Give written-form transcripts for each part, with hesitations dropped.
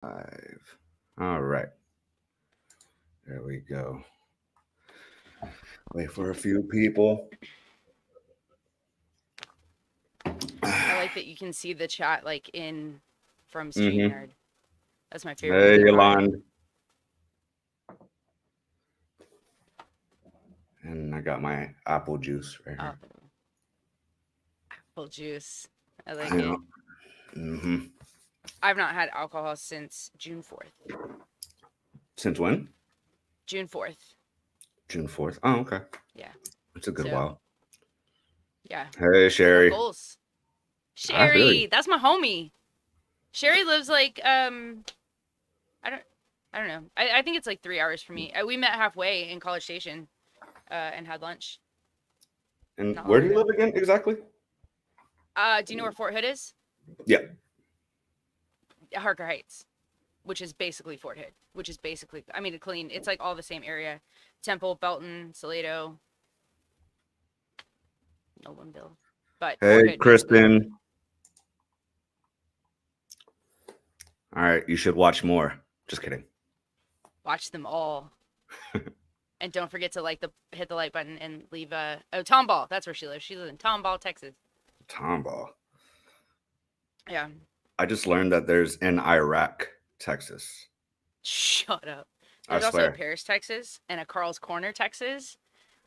Five. All right. There we go. Wait for a few people. I like that you can see the chat like in from Mm-hmm. StreamYard. That's my favorite Hey, moving part. Yolanda. And I got my apple juice right Oh, here. apple juice. I like Yeah. it. Mm-hmm. I've not had alcohol since June 4th. Since when? June 4th. June 4th. Oh, okay. Yeah. It's a good So, while. yeah. Hey, I got Sherry. goals. I feel you. Sherry, that's my homie. Sherry lives like I don't I don't know. I think it's like 3 hours for me. We met halfway in College Station, and had lunch And not where long do you ago. live again exactly? Do you know where Fort Hood is? Yeah. Harker Heights, which is basically Fort Hood, which is basically, I mean, clean. It's like all the same area. Temple, Belton, Salado, Nolanville. But Hey, Fort Hood, basically. Kristen. All right. You should watch more. Just kidding. Watch them all. And don't forget to hit the like button and leave Tomball. That's where she lives. She lives in Tomball, Texas. Tomball. Yeah. I just learned that there's in Iraq, Texas. Shut up. I There's also a swear. Paris, Texas, and a Carl's Corner, Texas,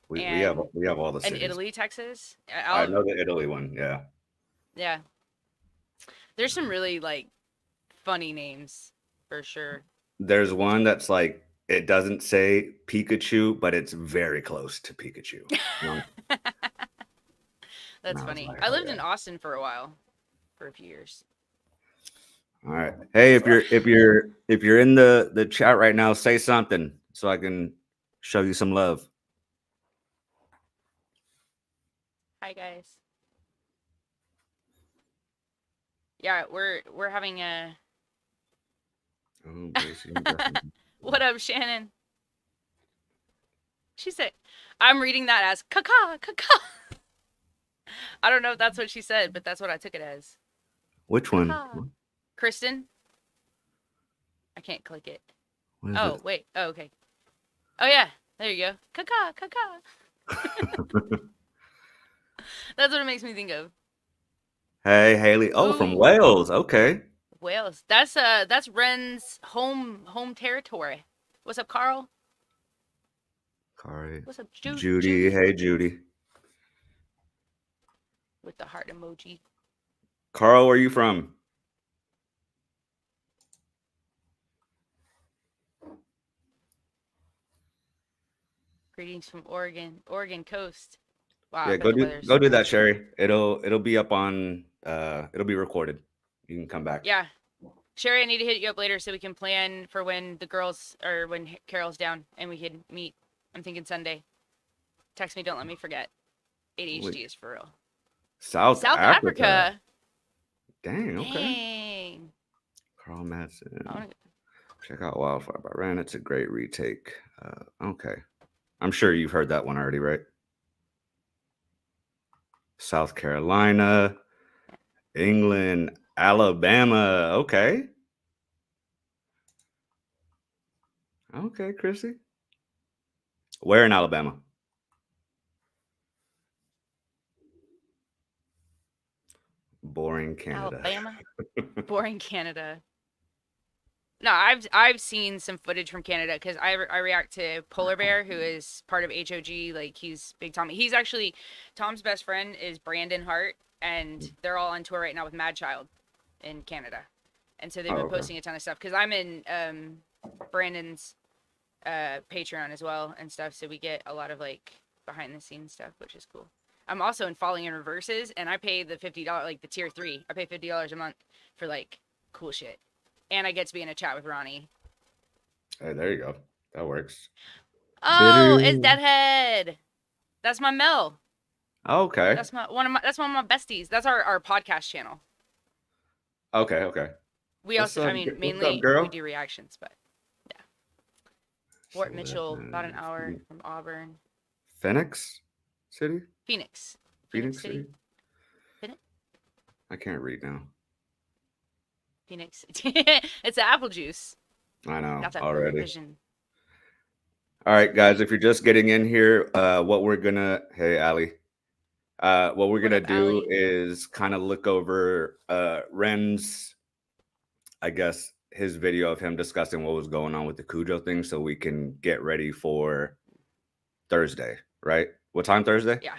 We have and we have all the an cities. Italy, Texas. I I'll, know the Italy one. Yeah. yeah. There's some really like funny names for sure. There's one that's like it doesn't say Pikachu, but it's very close to Pikachu. And That's I was funny. like, I oh lived yeah. in Austin for a while, for a few years. All right. Hey, if So, you're in the chat right now, say something so I can show you some love. hi guys. Yeah, we're having a. Oh, Gracie, definitely. What up, Shannon? She said, I'm reading that as caca, caca. I don't know if that's what she said, but that's what I took it as. Which one? Caca. Kristen? I can't click it. What is Oh, it? wait. Oh, okay. Oh, yeah. There you go. Caca, caca. That's what it makes me think of. Hey, Haley. Oh, from Ooh, Wales. Okay. Wales. That's Ren's home territory. What's up, Carl? Kari. What's up, Judy. Judy? Hey, Judy. With the heart emoji. Carl, where are you from? Greetings from Oregon coast. Wow, I Yeah, bet the weather is go do that, nice. Sherry. It'll be up on it'll be recorded. You can come back. Yeah, Sherry, I need to hit you up later so we can plan for when the girls or when Carol's down and we can meet. I'm thinking Sunday. Text me, don't let me forget. Wait, ADHD is for real. South South Africa. Africa. Dang, okay. Dang. Carl I Madsen. wanna, Check out Wildfire by Ran. It's a great retake. Okay. I'm sure you've heard that one already, right? South Carolina, England, Alabama. Okay. Okay, Chrissy. Where in Alabama? Boring Canada. Alabama. Boring Canada. No, I've seen some footage from Canada because I react to Polar Bear, who is part of HOG. Like he's big Tommy. He's actually Tom's best friend is Brandon Hart, and they're all on tour right now with Mad Child in Canada, and so they've Oh, been okay. posting a ton of stuff. Because I'm in Brandon's Patreon as well and stuff, so we get a lot of like behind the scenes stuff, which is cool. I'm also in Falling in Reverses, and I pay the $50 like the tier 3. I pay $50 a month for like cool shit, and I get to be in a chat with Ronnie. Hey, there you go. That works. Oh, it's Bitter. Deadhead. That's my Mel. Okay. That's one of my besties. That's our podcast channel. Okay, okay. We also, I mean, What's up, mainly we girl? do reactions, but yeah. Fort Mitchell, about an 11. hour from Auburn. Phoenix City? Phoenix. Phoenix Phoenix City. City? Phoenix? I can't read now. Phoenix. It's the apple juice. I know Got that perfect already. vision. All right, guys, if you're just getting in here, hey, Allie. What we're What gonna up, do Allie? is kind of look over Ren's, I guess, his video of him discussing what was going on with the Kujo thing, so we can get ready for Thursday, right? What time Thursday? Yeah.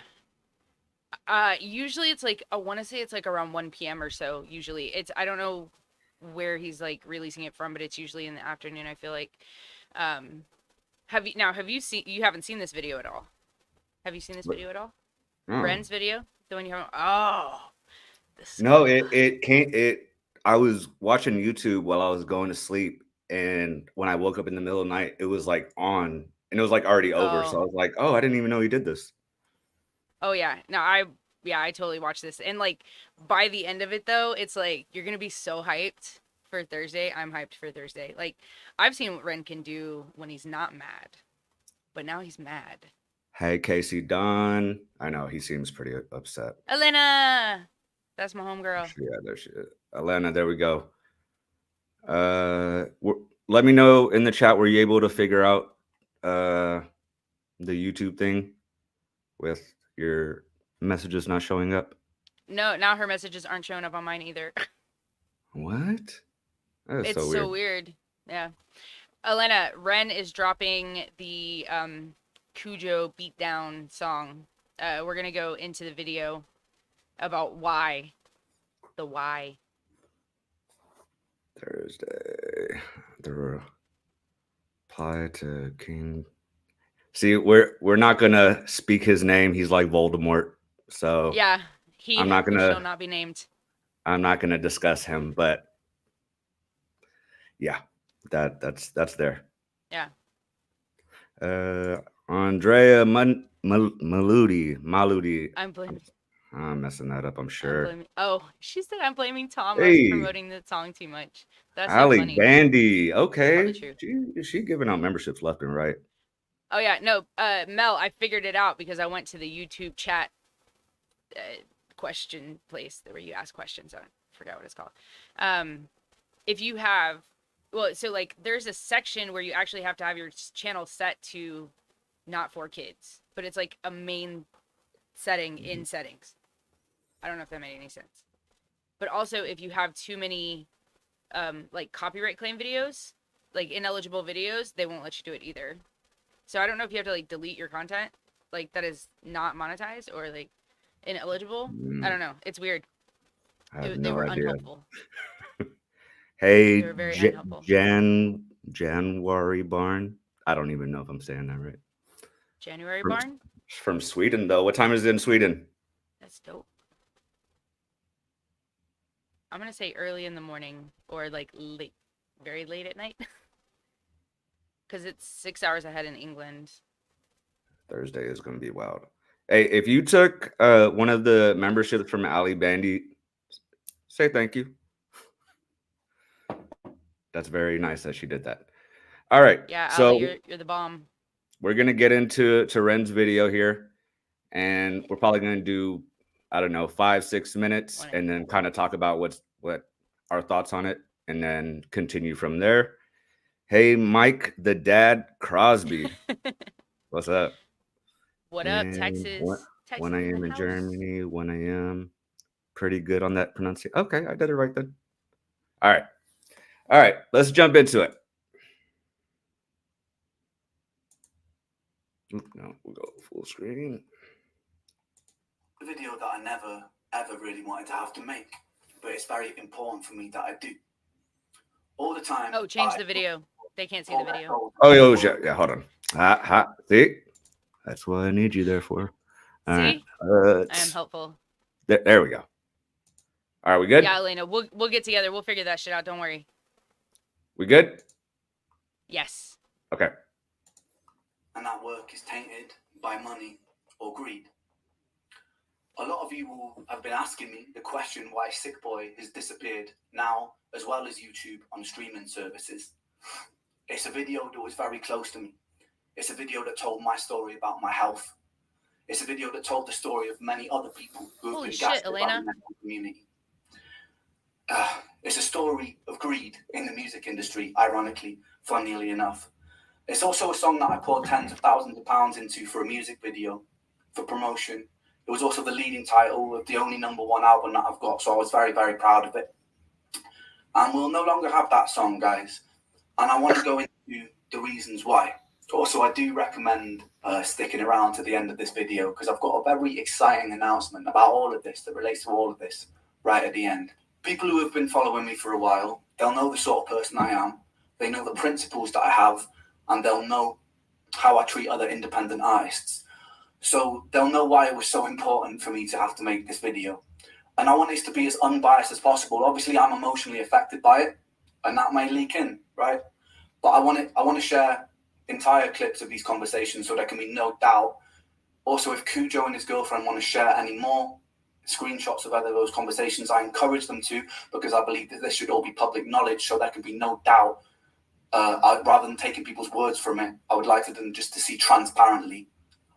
Usually it's like I want to say it's like around 1 p.m. or so. Usually it's I don't know where he's like releasing it from, but it's usually in the afternoon. I feel like. Um, have you seen? You haven't seen this video at all. Have you seen this But- video at all? Oh. Ren's video, the one you have. Oh, this is gonna No, be it can't. It. I was watching YouTube while I was going to sleep, and when I woke up in the middle of the night, it was like on, and it was like already over. So oh I was like, "Oh, I didn't even know he did this." oh yeah. No, I totally watched this, and like by the end of it though, it's like you're gonna be so hyped for Thursday. I'm hyped for Thursday. Like I've seen what Ren can do when he's not mad, but now he's mad. Hey, Casey Dunn. I know he seems pretty upset. Elena, that's my homegirl. Yeah, there she is. Alana, there we go. Let me know in the chat. Were you able to figure out the YouTube thing with your messages not showing up? No, now her messages aren't showing up on mine either. What? That is It's so so weird. weird. Yeah. Elena, Ren is dropping the Kujo Beatdown song. We're gonna go into the video about why. The why. Thursday. The reply to King. See, we're not gonna speak his name. He's like Voldemort. So Yeah, I'm he not who shall gonna not be named. I'm not gonna discuss him. But yeah, that's there. Yeah. Andrea Maludi. I'm blaming. I'm messing that up, I'm I'm sure. blaming. Oh, she said I'm blaming Tom. I was Hey, promoting the song too much. That's so Ali funny. Bandy. It's probably Okay. true. She giving out memberships left and right. Oh yeah, no, Mel, I figured it out because I went to the YouTube chat uh, question place where you ask questions. I forgot what it's called. If you have, well, so like there's a section where you actually have to have your channel set to not for kids, but it's like a main setting in settings. I don't know if that made any sense. But also, if you have too many like copyright claim videos, like ineligible videos, they won't let you do it either. So I don't know if you have to like delete your content like that is not monetized or like ineligible. I don't know. It's weird. I have They no were idea. unhelpful. They Hey, were very unhelpful. January Barn. I don't even know if I'm saying that right. January From, Barn? from Sweden, though. What time is it in Sweden? That's dope. I'm gonna say early in the morning or like late, very late at night, because it's 6 hours ahead in England. Thursday is going to be wild. Hey, if you took one of the memberships from Ali Bandy, say thank you. That's very nice that she did that. All right, Yeah, Ali, so you're the bomb. we're gonna get into Ren's video here, and we're probably gonna do, I don't know, 5-6 minutes, and then kind of talk about what our thoughts on it, and then continue from there. Hey, Mike, the dad Crosby, what's up? What up, And Texas? 1 Texas in the a.m. in house. Germany, 1 a.m. Pretty good on that pronunciation. Okay, I did it right then. All right. All right, let's jump into it. No, we'll go full screen. A video that I never ever really wanted to have to make, but it's very important for me that I do. All the time. Oh, change the video. They can't see the video. Oh, yeah, hold on. See? That's what I need you there for. All right. See? I am helpful. There we go. All right, we good? Yeah, Elena, we'll get together. We'll figure that shit out. Don't worry. We good? Yes. Okay. And that work is tainted by money or greed. A lot of you will have been asking me the question why Sick Boy has disappeared now, as well as YouTube on streaming services. It's a video that was very close to me. It's a video that told my story about my health. It's a video that told the story of many other people who have Holy been shit, gaslit by Elena. the medical community. It's a story of greed in the music industry, ironically, funnily enough. It's also a song that I poured tens of thousands of pounds into for a music video, for promotion. It was also the leading title of the only #1 album that I've got, so I was very, very proud of it. And we'll no longer have that song, guys. And I want to go into the reasons why. Also, I do recommend sticking around to the end of this video because I've got a very exciting announcement about all of this that relates to all of this right at the end. People who have been following me for a while, they'll know the sort of person I am. They know the principles that I have, and they'll know how I treat other independent artists. So they'll know why it was so important for me to have to make this video. And I want this to be as unbiased as possible. Obviously, I'm emotionally affected by it, and that may leak in, right? But I want to share entire clips of these conversations so there can be no doubt. Also, if Kujo and his girlfriend want to share any more screenshots of either of those conversations, I encourage them to, because I believe that this should all be public knowledge so there can be no doubt. Rather than taking people's words from it, I would like them just to see transparently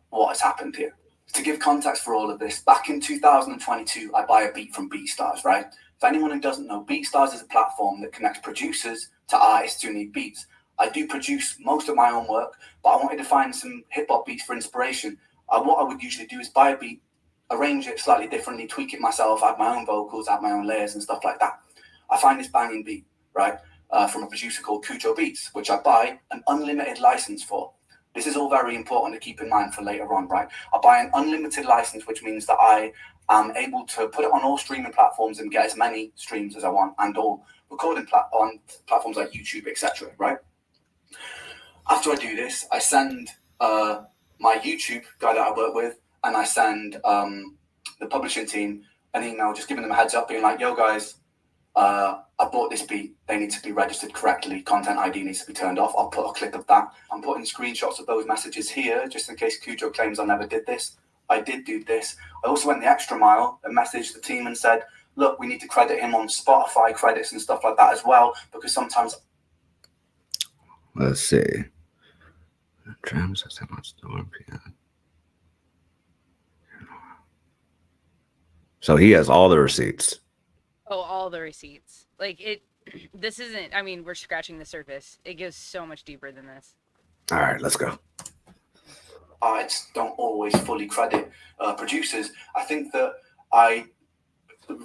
what has happened here. To give context for all of this, back in 2022, I buy a beat from BeatStars, right? If anyone who doesn't know, BeatStars is a platform that connects producers to artists who need beats. I do produce most of my own work, but I wanted to find some hip-hop beats for inspiration. What I would usually do is buy a beat, arrange it slightly differently, tweak it myself, add my own vocals, add my own layers and stuff like that. I find this banging beat, right, from a producer called Kujo Beats, which I buy an unlimited license for. This is all very important to keep in mind for later on, right? I buy an unlimited license, which means that I am able to put it on all streaming platforms and get as many streams as I want, and all recording on platforms like YouTube, etc., right? After I do this, I send my YouTube guy that I work with, and I send the publishing team an email just giving them a heads up, being like, yo guys, I bought this beat, they need to be registered correctly, content ID needs to be turned off. I'll put a clip of that. I'm putting screenshots of those messages here, just in case Kujo claims I never did this. I did do this. I also went the extra mile and messaged the team and said, look, we need to credit him on Spotify credits and stuff like that as well, because sometimes... Let's see. So he has all the receipts. Oh, all the receipts. Like it. This isn't. I mean, we're scratching the surface. It goes so much deeper than this. All right, let's go. I don't always fully credit producers. I think that I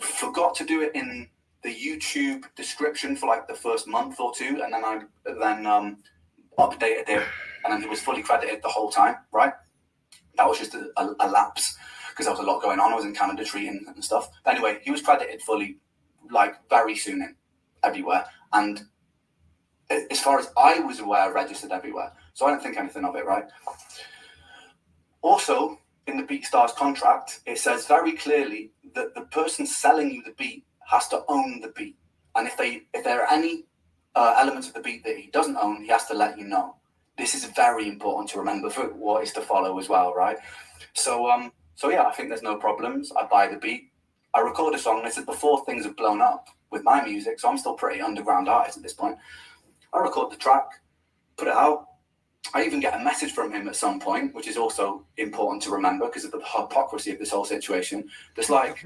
forgot to do it in the YouTube description for like the first month or two, and then I updated it, and then it was fully credited the whole time, right? That was just a lapse because there was a lot going on. I was in Canada treating and stuff. But anyway, he was credited fully, like very soon in everywhere. And as far as I was aware, registered everywhere. So I don't think anything of it, right? Also, in the BeatStars contract, it says very clearly that the person selling you the beat has to own the beat. And if there are any elements of the beat that he doesn't own, he has to let you know. This is very important to remember for what is to follow as well, right? So yeah, I think there's no problems. I buy the beat. I record a song. This is before things have blown up with my music, so I'm still pretty underground artist at this point. I record the track, put it out. I even get a message from him at some point, which is also important to remember because of the hypocrisy of this whole situation. Just like,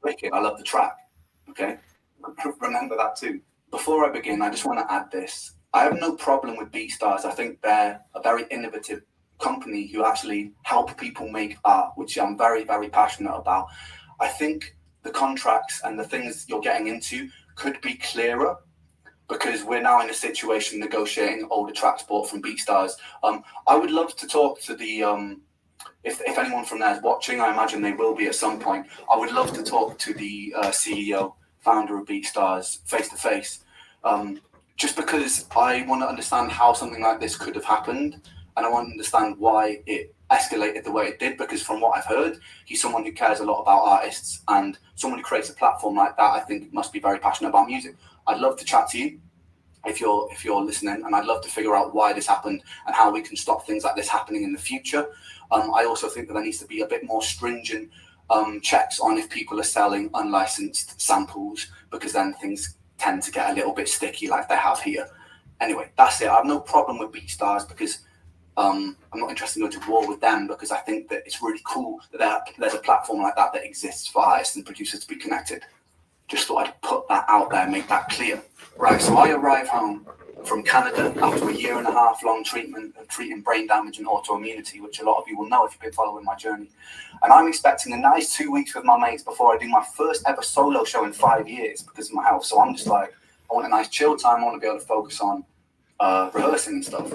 wicked, I love the track. Okay? Remember that too. Before I begin, I just want to add this. I have no problem with BeatStars. I think they're a very innovative company who actually help people make art, which I'm very, very passionate about. I think the contracts and the things you're getting into could be clearer because we're now in a situation negotiating older tracks bought from BeatStars. I would love to talk to the, if anyone from there is watching, I imagine they will be at some point. I would love to talk to the CEO, founder of BeatStars, face to face. Just because I want to understand how something like this could have happened, and I want to understand why it escalated the way it did, because from what I've heard, he's someone who cares a lot about artists, and someone who creates a platform like that, I think must be very passionate about music. I'd love to chat to you if you're listening, and I'd love to figure out why this happened and how we can stop things like this happening in the future. I also think that there needs to be a bit more stringent checks on if people are selling unlicensed samples, because then things tend to get a little bit sticky like they have here. Anyway, that's it. I have no problem with BeatStars because I'm not interested in going to war with them, because I think that it's really cool that there's a platform like that exists for artists and producers to be connected. Just thought I'd put that out there, make that clear. Right, so I arrive home from Canada after a 1.5 year long treatment of treating brain damage and autoimmunity, which a lot of you will know if you've been following my journey. And I'm expecting a nice 2 weeks with my mates before I do my first ever solo show in 5 years because of my health. So I'm just like, I want a nice chill time. I want to be able to focus on rehearsing and stuff.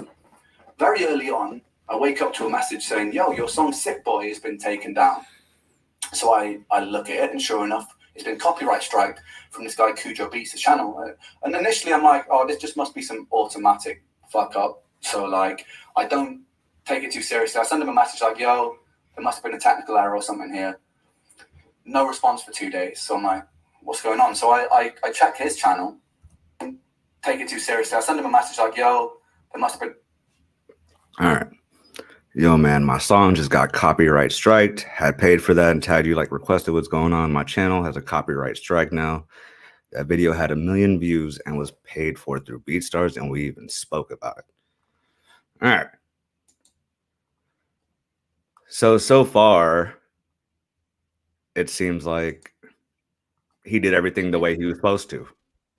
Very early on, I wake up to a message saying, yo, your song Sick Boy has been taken down. So I look at it, and sure enough, it's been copyright striked from this guy Kujo Beats the channel. And initially I'm like, oh, this just must be some automatic fuck up. So like, I don't take it too seriously. I send him a message like, yo, there must have been a technical error or something here. No response for 2 days. So I'm like, what's going on? So I check his channel, take it too seriously. I send him a message like, yo, there must have been. All right. Yo, man, my song just got copyright striked. Had paid for that and tagged you like requested. What's going on? My channel has a copyright strike now. That video had 1 million views and was paid for through BeatStars, and we even spoke about it. All right. So far, it seems like he did everything the way he was supposed to,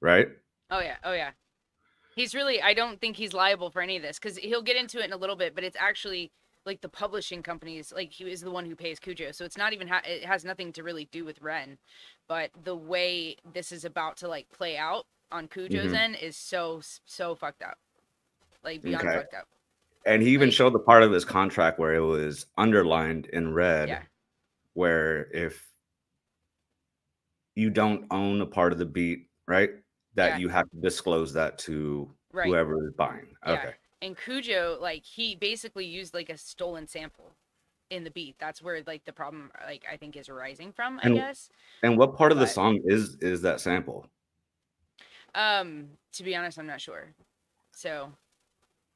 right? Oh yeah. He's really, I don't think he's liable for any of this because he'll get into it in a little bit, but it's actually like the publishing companies, like he is the one who pays Kujo. So it's not even, it has nothing to really do with Ren, but the way this is about to like play out on Kujo's end is so fucked up. Like beyond fucked up. And he even showed the part of his contract where it was underlined in red, where if you don't own a part of the beat, right, that you have to disclose that to whoever is buying. Okay. And Kujo, like, he basically used like a stolen sample in the beat. That's where like the problem, like, I think is arising from, I guess. And what part of the song is that sample? To be honest, I'm not sure. So,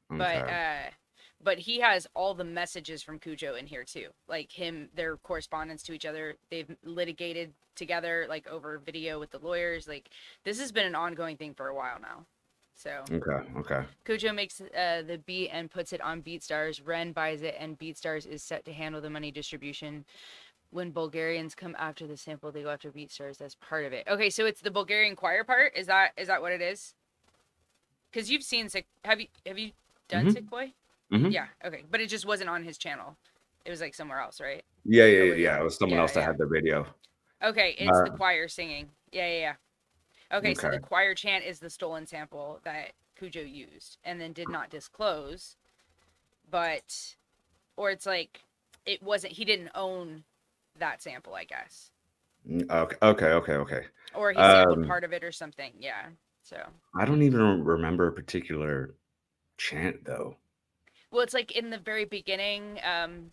but he has all the messages from Kujo in here too. Like their correspondence to each other. They've litigated together like over video with the lawyers. Like this has been an ongoing thing for a while now. So okay. Kujo makes the beat and puts it on BeatStars. Ren buys it, and BeatStars is set to handle the money distribution. When Bulgarians come after the sample, they go after BeatStars. That's part of it. Okay, so it's the Bulgarian choir part. Is that what it is? Because you've seen Sick. Have you done Sick Boy? Yeah. Okay, but it just wasn't on his channel. It was like somewhere else, right? Yeah. It was someone else that had the video. Okay, it's the choir singing. Yeah. Okay, so the choir chant is the stolen sample that Kujo used and then did not disclose, but, or it's like, it wasn't, he didn't own that sample, I guess. Okay. Or he sampled part of it or something, yeah, so. I don't even remember a particular chant, though. Well, it's like in the very beginning, I'm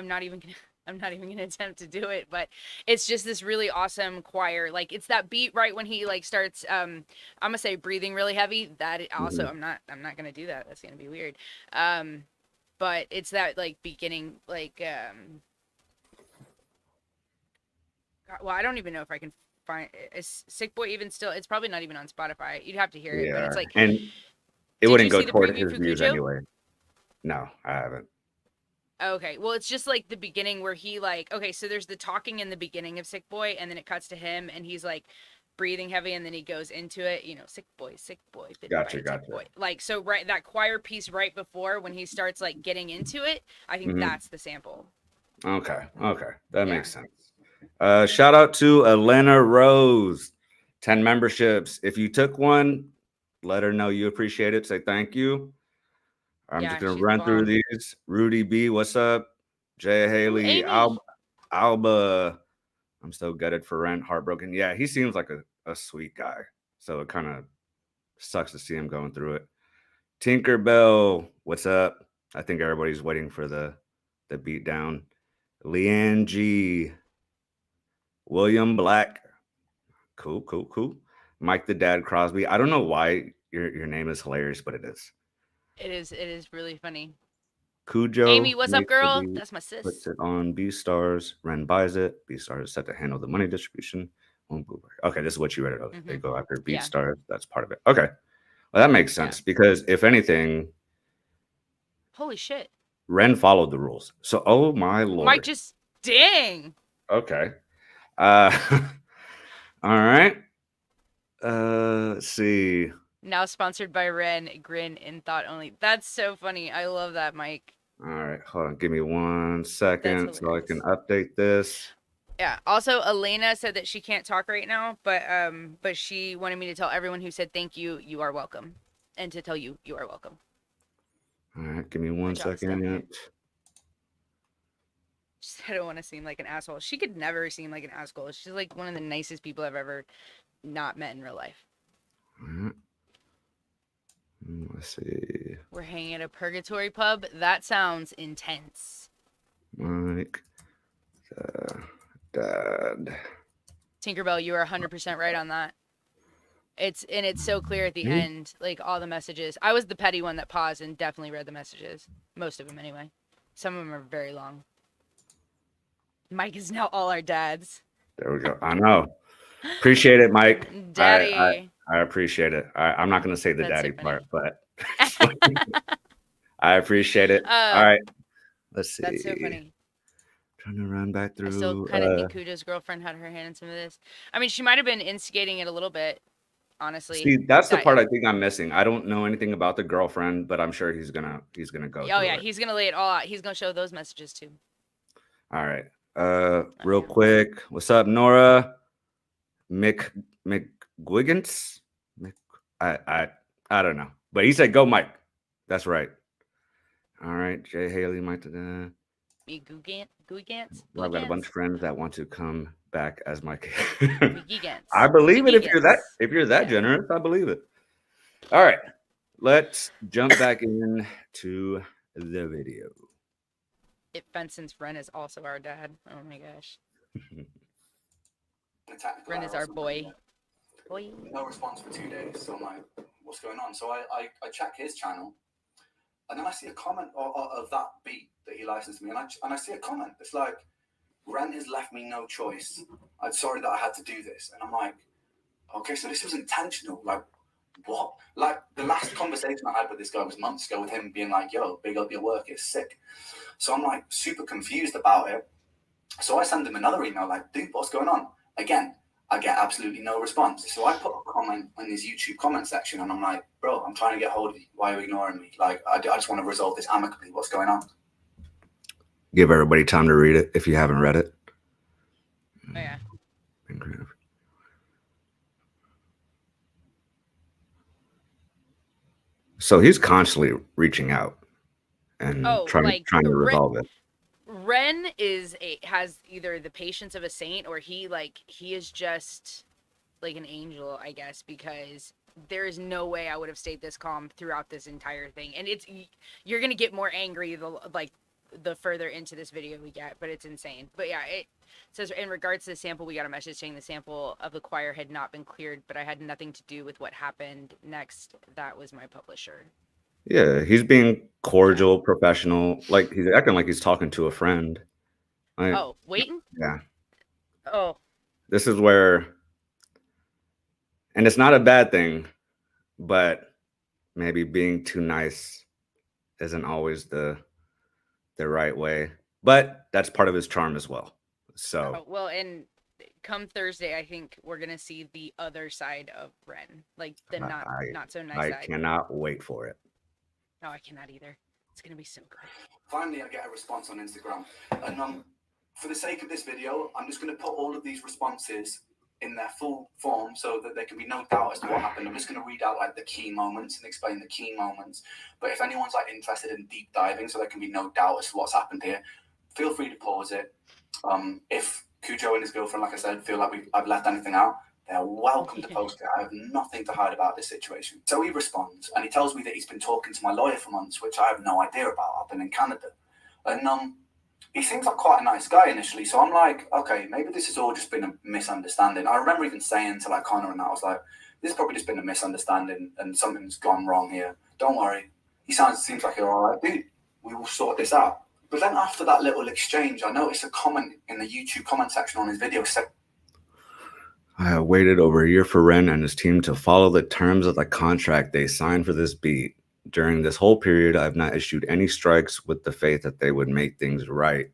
not even gonna attempt to do it, but it's just this really awesome choir. Like it's that beat right when he like starts I'm gonna say breathing really heavy. That also I'm not gonna do that. That's gonna be weird. But it's that like beginning like well, I don't even know if I can find is Sick Boy even still. It's probably not even on Spotify. You'd have to hear it, but it's like, and it wouldn't go toward his views anyway. No, I haven't. Okay, well, it's just like the beginning where he like, okay, so there's the talking in the beginning of Sick Boy, and then it cuts to him, and he's like breathing heavy, and then he goes into it, you know, Sick Boy, gotcha. Sick Boy. Like, so right, that choir piece right before when he starts like getting into it, I think that's the sample. Okay, that makes sense. Shout out to Elena Rose, 10 memberships. If you took one, let her know you appreciate it. Say thank you. I'm just gonna run through these. Rudy B, what's up? Jay Haley, Alba. I'm so gutted for Rent, heartbroken. Yeah, he seems like a sweet guy. So it kind of sucks to see him going through it. Tinkerbell, what's up? I think everybody's waiting for the beatdown. Leanne G, William Black. Cool. Mike the Dad Crosby. I don't know why your name is hilarious, but it is. It is really funny. Kujo. Amy, what's up, girl? That's my sis. Puts it on BeatStars. Ren buys it. BeatStars is set to handle the money distribution. Okay, this is what you read it. They go after BeatStars. That's part of it. Okay. Well, that makes sense because if anything, holy shit, Ren followed the rules. So, oh my lord, Mike just dang. Okay. All right. Let's see. Now sponsored by Ren, grin in thought only. That's so funny. I love that, Mike. All right, hold on. Give me 1 second so I can hilarious. update this. Yeah. Also, Elena said that she can't talk right now, but she wanted me to tell everyone who said thank you, you are welcome, and to tell you, you are welcome. All right, give me 1 second. I don't want to seem like an asshole. She could never seem like an asshole. She's like one of the nicest people I've ever not met in real life. All right. Let's see. We're hanging at a purgatory pub. That sounds intense. Mike, Dad. Tinkerbell, you are 100% right on that. It's so clear at the end, like all the messages. I was the petty one that paused and definitely read the messages. Most of them anyway. Some of them are very long. Mike is now all our dads. There we go. I know. Appreciate it, Mike. Daddy. I appreciate it. I'm not going to say the daddy part, but I appreciate it. All right. Let's see. That's so funny. Trying to run back through. I still kind of think Kujo's girlfriend had her hand in some of this. I mean, she might have been instigating it a little bit, honestly. See, that's the part I think I'm missing. I don't know anything about the girlfriend, but I'm sure he's gonna go. Oh yeah, he's gonna lay it all out. He's gonna show those messages too. All right. Real quick. What's up, Nora? McGuiggins? I don't know. But he said go Mike. That's right. All right. Jay Haley, Mike. Guigants? Well, I've got a bunch of friends that want to come back as my Gigants. I believe it if you're that generous. I believe it. All right. Let's jump back in to the video. Since Ren is also our dad. Oh my gosh. Ren is our boy. No response for 2 days. So I'm like, what's going on? So I check his channel, and then I see a comment of that beat that he licensed me, and I see a comment. It's like, Ren has left me no choice. I'm sorry that I had to do this. And I'm like, okay, so this was intentional. Like, what? Like, the last conversation I had with this guy was months ago with him being like, yo, big up your work, it's sick. So I'm like super confused about it. So I send him another email like, dude, what's going on? Again, I get absolutely no response. So I put a comment in his YouTube comment section, and I'm like, bro, I'm trying to get hold of you. Why are you ignoring me? Like, I just want to resolve this amicably. What's going on? Give everybody time to read it if you haven't read it. Oh, yeah. So he's constantly reaching out and trying to resolve it. Ren has either the patience of a saint, or he is just like an angel, I guess, because there is no way I would have stayed this calm throughout this entire thing. And you're gonna get more angry the further into this video we get, but it's insane. But yeah, it says in regards to the sample, we got a message saying the sample of the choir had not been cleared, but I had nothing to do with what happened next. That was my publisher. Yeah, he's being cordial, professional, like he's acting like he's talking to a friend. Waiting? Yeah. Oh. This is where, and it's not a bad thing, but maybe being too nice isn't always the right way. But that's part of his charm as well. So well, and come Thursday, I think we're gonna see the other side of Ren, like the not so nice side. I cannot wait for it. No, I cannot either. It's gonna be so good. Finally, I get a response on Instagram, and for the sake of this video, I'm just gonna put all of these responses in their full form so that there can be no doubt as to what happened. I'm just going to read out like the key moments and explain the key moments. But if anyone's like interested in deep diving so there can be no doubt as to what's happened here, feel free to pause it. If Kujo and his girlfriend, like I said, feel like I've left anything out, they're welcome to post it. I have nothing to hide about this situation. So he responds, and he tells me that he's been talking to my lawyer for months, which I have no idea about. I've been in Canada. And he seems like quite a nice guy initially, so I'm like, okay, maybe this has all just been a misunderstanding. I remember even saying to like Connor and that, I was like, this has probably just been a misunderstanding and something's gone wrong here. Don't worry. He seems like you're all right, dude. We will sort this out. But then after that little exchange, I noticed a comment in the YouTube comment section on his video said, I have waited over a year for Ren and his team to follow the terms of the contract they signed for this beat. During this whole period, I have not issued any strikes with the faith that they would make things right.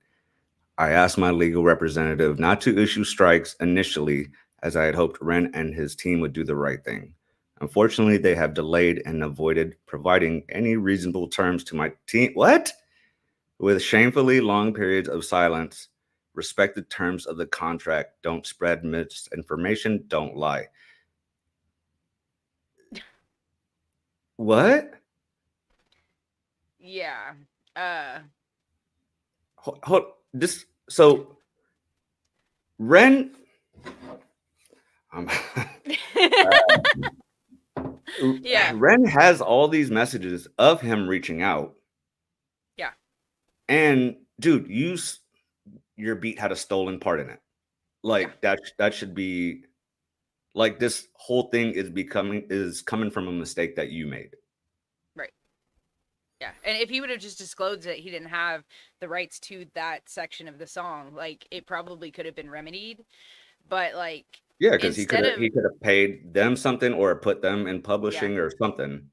I asked my legal representative not to issue strikes initially, as I had hoped Ren and his team would do the right thing. Unfortunately, they have delayed and avoided providing any reasonable terms to my team. What? With shamefully long periods of silence, respect the terms of the contract, don't spread misinformation, don't lie. What? Yeah. Hold this. So Ren, um, Yeah. Ren has all these messages of him reaching out. Yeah. And dude, your beat had a stolen part in it. Like that should be like this whole thing is coming from a mistake that you made. Right. Yeah. And if he would have just disclosed that he didn't have the rights to that section of the song, like it probably could have been remedied. But like, Yeah, because he could instead of have paid them something or put them in yeah, publishing or something.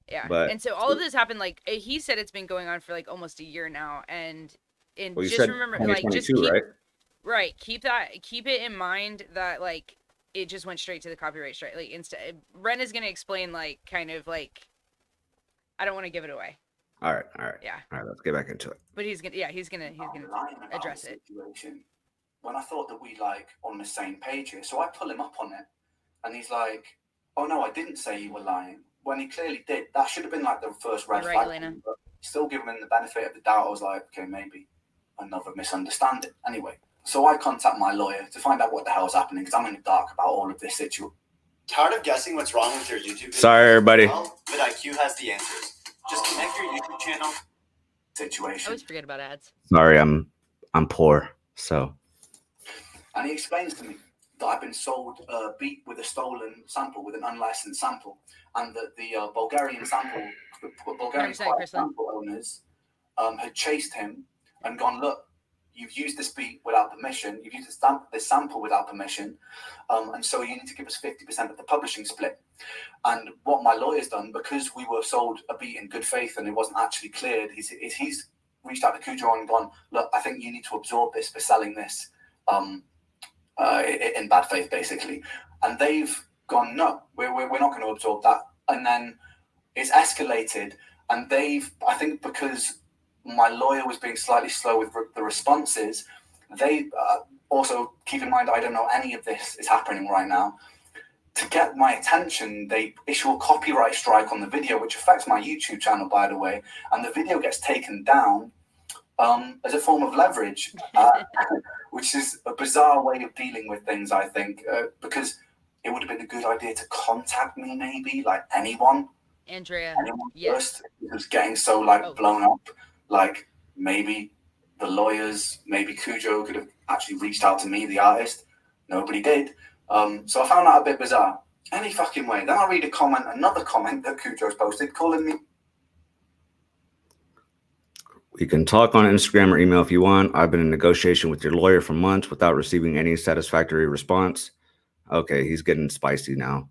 yeah. But And so all of this happened like he said it's been going on for like almost a year now, and well, you just said remember like just 2022, right? keep it in mind that like it just went straight to the copyright strike. Like instead, Ren is gonna explain like kind of like I don't want to give it away. All right. Yeah. All right, let's get back into it. But he's gonna address it. Situation when I thought that we like on the same page here, so I pull him up on it, and he's like, "Oh no, I didn't say you were lying." When he clearly did. That should have been like the first red You're flag. right, Elena. But still giving him the benefit of the doubt. I was like, okay, maybe another misunderstanding. Anyway, so I contact my lawyer to find out what the hell is happening because I'm in the dark about all of this situation. Tired of guessing what's wrong with your YouTube video? Sorry, everybody. Well, VidIQ has the answers. Just connect your YouTube channel. I always forget about ads. Sorry, I'm poor, so. And he explains to me that I've been sold a beat with a stolen sample, with an unlicensed sample, and that the Bulgarian sample owners had chased him and gone, look, you've used this beat without permission, you've used this sample without permission, and so you need to give us 50% of the publishing split. And what my lawyer's done, because we were sold a beat in good faith and it wasn't actually cleared, he's reached out to Kujo and gone, look, I think you need to absorb this for selling this in bad faith, basically. And they've gone, no, we're not going to absorb that. And then it's escalated, and I think because my lawyer was being slightly slow with the responses, they also, keep in mind, I don't know any of this is happening right now. To get my attention, they issue a copyright strike on the video, which affects my YouTube channel, by the way, and the video gets taken down as a form of leverage, which is a bizarre way of dealing with things, I think, because it would have been a good idea to contact me, maybe, like anyone Yes. first, who's getting so blown up. Like maybe the lawyers, maybe Kujo could have actually reached out to me, the artist. Nobody did. So I found that a bit bizarre. Any fucking way. Then I read another comment that Kujo's posted, calling me. We can talk on Instagram or email if you want. I've been in negotiation with your lawyer for months without receiving any satisfactory response. Okay, he's getting spicy now.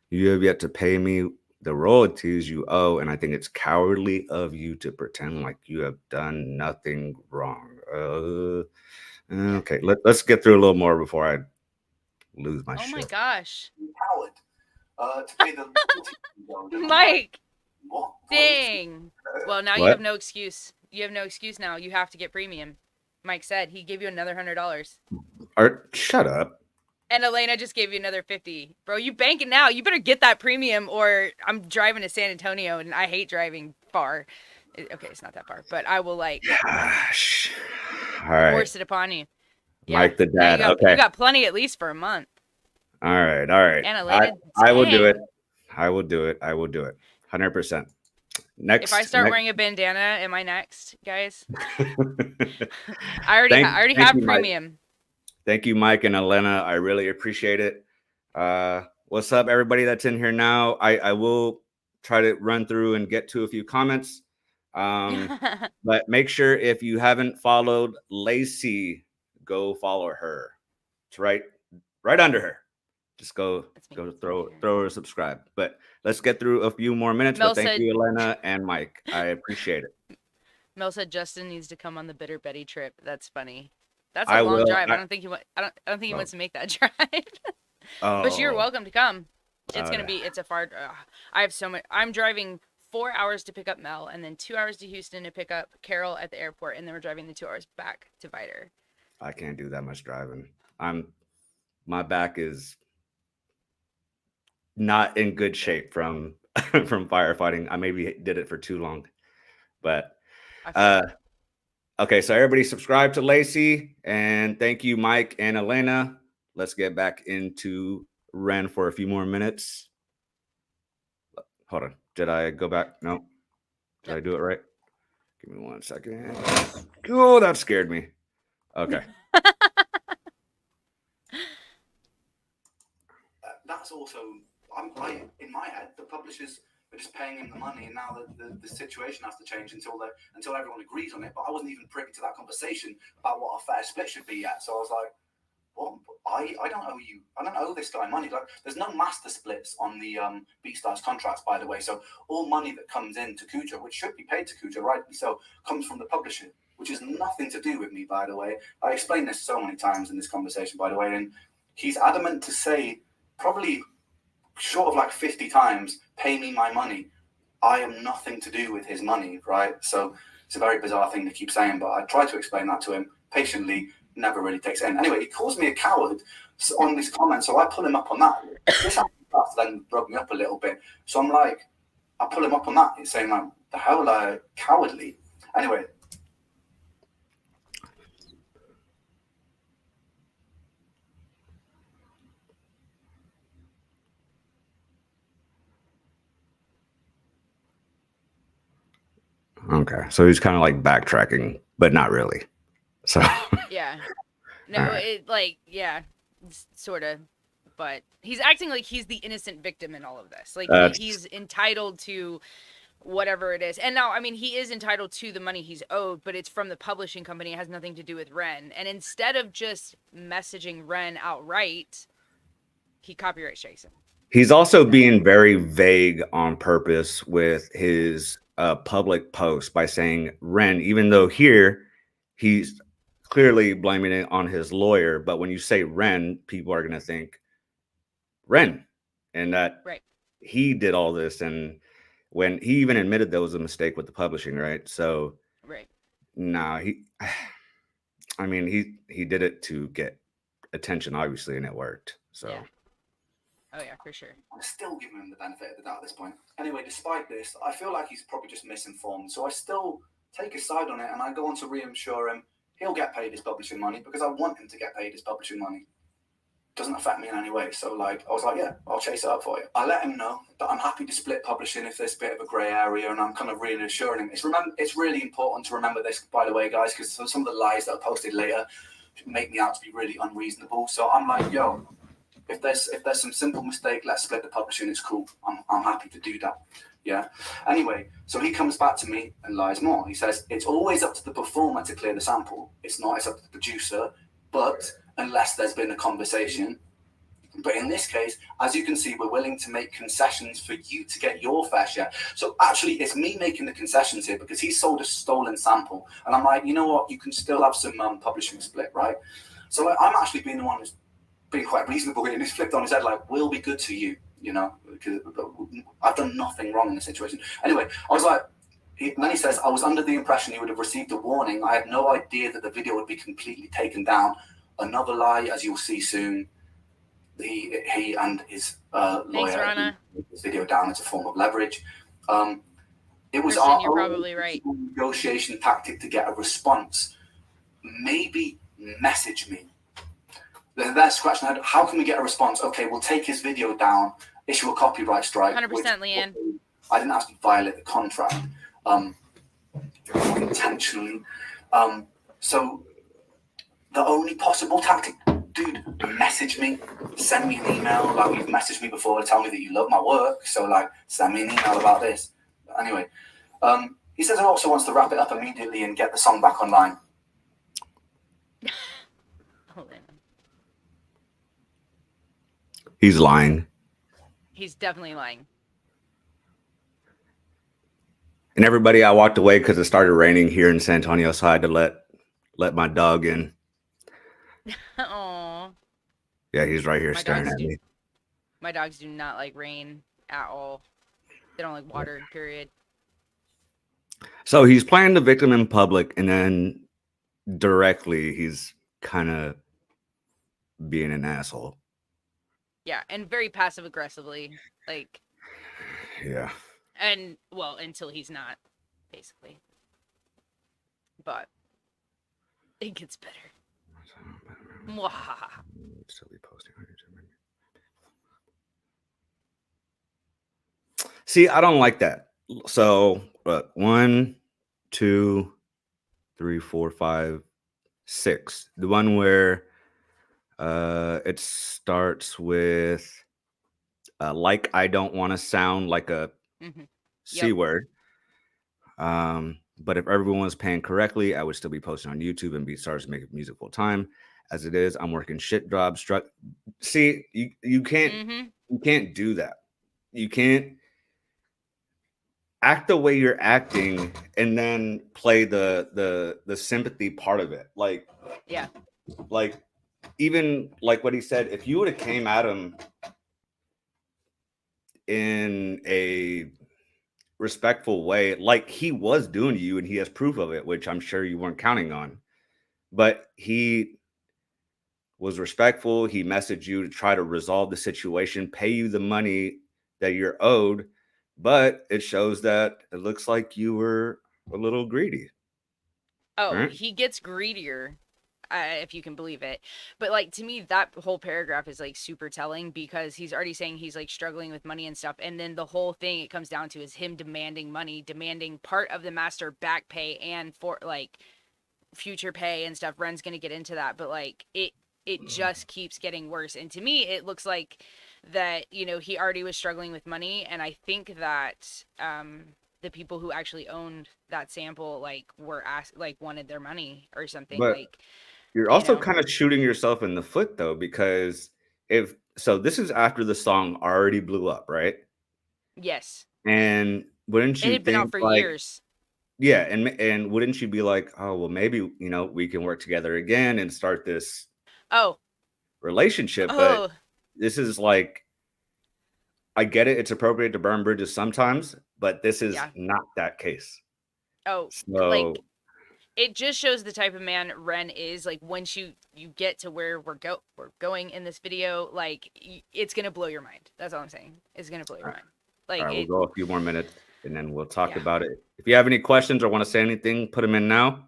You have yet to pay me the royalties you owe, and I think it's cowardly of you to pretend like you have done nothing wrong. Okay, let's get through a little more before I lose my shit. Oh my gosh. Coward. To pay the Mike. What? Dang. Well, now you have no excuse. You have no excuse now. You have to get premium. Mike said he gave you another $100. Art, shut up. And Elena just gave you another 50. Bro, you banking now. You better get that premium, or I'm driving to San Antonio, and I hate driving far. Okay, it's not that far, but I will Gosh. All right. force it upon you. Yeah. Mike the dad. Okay. You got plenty at least for a month. All right. And Elena, I will do it. I will do it. 100%. Next. If I start wearing a bandana, am I next, guys? I already have premium. Mike. Thank you, Mike and Elena. I really appreciate it. What's up, everybody that's in here now? I will try to run through and get to a few comments. But make sure if you haven't followed Lacey, go follow her. It's right under her. Just go throw her a subscribe. But let's get through a few more minutes. But thank you, Elena and Mike. I appreciate it. Mel said Justin needs to come on the Bitter Betty trip. That's funny. That's a I long will. drive. I don't think he Oh. wants to make that drive. Oh, But you're welcome to come. It's okay. gonna be. It's a far. I have so much. I'm driving 4 hours to pick up Mel, and then 2 hours to Houston to pick up Carol at the airport, and then we're driving the 2 hours back to Viter. I can't do that much driving. My back is not in good shape from from firefighting. I maybe did it for too long, but okay. So everybody subscribe to Lacey, and thank you, Mike and Elena. Let's get back into Ren for a few more minutes. Hold on. Did I go back? No. Did I do it right? Give me 1 second. Oh, that scared me. Okay. That's also, in my head, the publishers are just paying him the money, and now the situation has to change until everyone agrees on it. But I wasn't even privy to that conversation about what a fair split should be yet. So I was like, well, I don't owe you. I don't owe this guy money. Like, there's no master splits on the BeatStars contracts, by the way. So all money that comes in to Kujo, which should be paid to Kujo, rightly so, comes from the publisher, which has nothing to do with me, by the way. I explained this so many times in this conversation, by the way, and he's adamant to say, probably short of like 50 times, pay me my money. I am nothing to do with his money, right? So it's a very bizarre thing to keep saying, but I try to explain that to him patiently. Never really takes it in. Anyway, he calls me a coward on this comment, so I pull him up on that. This then broke me up a little bit. So I'm like, I pull him up on that. He's saying, like, the hell, cowardly. Anyway. Okay. So he's kind of like backtracking, but not really. So Yeah. No, Alright. sort of. But he's acting like he's the innocent victim in all of this. Like he's entitled to whatever it is. And now, I mean, he is entitled to the money he's owed, but it's from the publishing company. It has nothing to do with Ren. And instead of just messaging Ren outright, he copyright strikes him. He's also being very vague on purpose with his public post by saying Ren, even though here he's clearly blaming it on his lawyer. But when you say Ren, people are going to think Ren and that he did all this. And when he even admitted there was a mistake with the publishing, right? So, no, I mean, he did it to get attention, obviously, and it worked. So. Yeah. Oh, yeah, for sure. I'm still giving him the benefit of the doubt at this point. Anyway, despite this, I feel like he's probably just misinformed. So I still take his side on it, and I go on to reassure him he'll get paid his publishing money because I want him to get paid his publishing money. Doesn't affect me in any way. So, like, I was like, yeah, I'll chase it up for you. I let him know that I'm happy to split publishing if there's a bit of a grey area, and I'm kind of reassuring him. It's really important to remember this, by the way, guys, because some of the lies that are posted later make me out to be really unreasonable. So I'm like, yo, if there's some simple mistake, let's split the publishing. It's cool. I'm happy to do that. Yeah. Anyway, so he comes back to me and lies more. He says it's always up to the performer to clear the sample. It's not. It's up to the producer. But unless there's been a conversation. But in this case, as you can see, we're willing to make concessions for you to get your fair share. So actually, it's me making the concessions here because he sold a stolen sample, and I'm like, you know what? You can still have some publishing split, right? So I'm actually being the one who's being quite reasonable here, and he's flipped on his head like, we'll be good to you, you know, because I've done nothing wrong in this situation. Anyway, I was like, and then he says, I was under the impression you would have received a warning. I had no idea that the video would be completely taken down. Another lie, as you'll see soon. He and his lawyer took this video down as a form of leverage. It was our probably right. Negotiation tactic to get a response. Maybe message me. They're scratching their head. How can we get a response? Okay, we'll take his video down, issue a copyright strike. 100%, Leanne. I didn't actually violate the contract intentionally. So the only possible tactic, dude, message me, send me an email. Like, you've messaged me before to tell me that you love my work. So, like, send me an email about this. Anyway, he says he also wants to wrap it up immediately and get the song back online. He's lying. He's definitely lying. And everybody, I walked away because it started raining here in San Antonio, so I had to let my dog in. Oh, Yeah, he's right here my staring dogs at do. me. My dogs do not like rain at all. They don't like water. Period. So he's playing the victim in public, and then directly he's kind of being an asshole. Yeah, and very passive aggressively, like, Yeah. and well, until he's not, basically. But it gets better. Mwahaha. Still be posting on YouTube. See, I don't like that. So, 1, 2, 3, 4, 5, 6. The one where it starts with like I don't want to sound like a Mhm. C Yep. word. But if everyone was paying correctly, I would still be posting on YouTube and BeatStars making music full time. As it is, I'm working shit jobs. See, you can't do that. You can't act the way you're acting and then play the sympathy part of it. Yeah. Like even like what he said, if you would have came at him in a respectful way, like he was doing to you, and he has proof of it, which I'm sure you weren't counting on. But he was respectful. He messaged you to try to resolve the situation, pay you the money that you're owed. But it shows that it looks like you were a little greedy. Oh, Right? he gets greedier, if you can believe it. But like to me, that whole paragraph is like super telling because he's already saying he's like struggling with money and stuff, and then the whole thing it comes down to is him demanding money, demanding part of the master back pay and for like future pay and stuff. Ren's gonna get into that, but like it just keeps getting worse. And to me, it looks like that he already was struggling with money, and I think that the people who actually owned that sample like were asked like wanted their money or something But like you're you also know kind of shooting yourself in the foot though, because if so, this is after the song already blew up, right? yes, And wouldn't it you had been out think for like, years. yeah, and wouldn't you be like, oh well, maybe we can work together again and start this Oh, relationship? But oh, this is like, I get it, it's appropriate to burn bridges sometimes, but this is yeah. not that case. Oh, like So, it just shows the type of man Ren is. Like once you get to where we're going in this video, like it's gonna blow your mind. That's all I'm saying. It's gonna blow your mind. all Like right, we'll it, go a few more minutes and then we'll talk yeah. about it. If you have any questions or want to say anything, put them in now.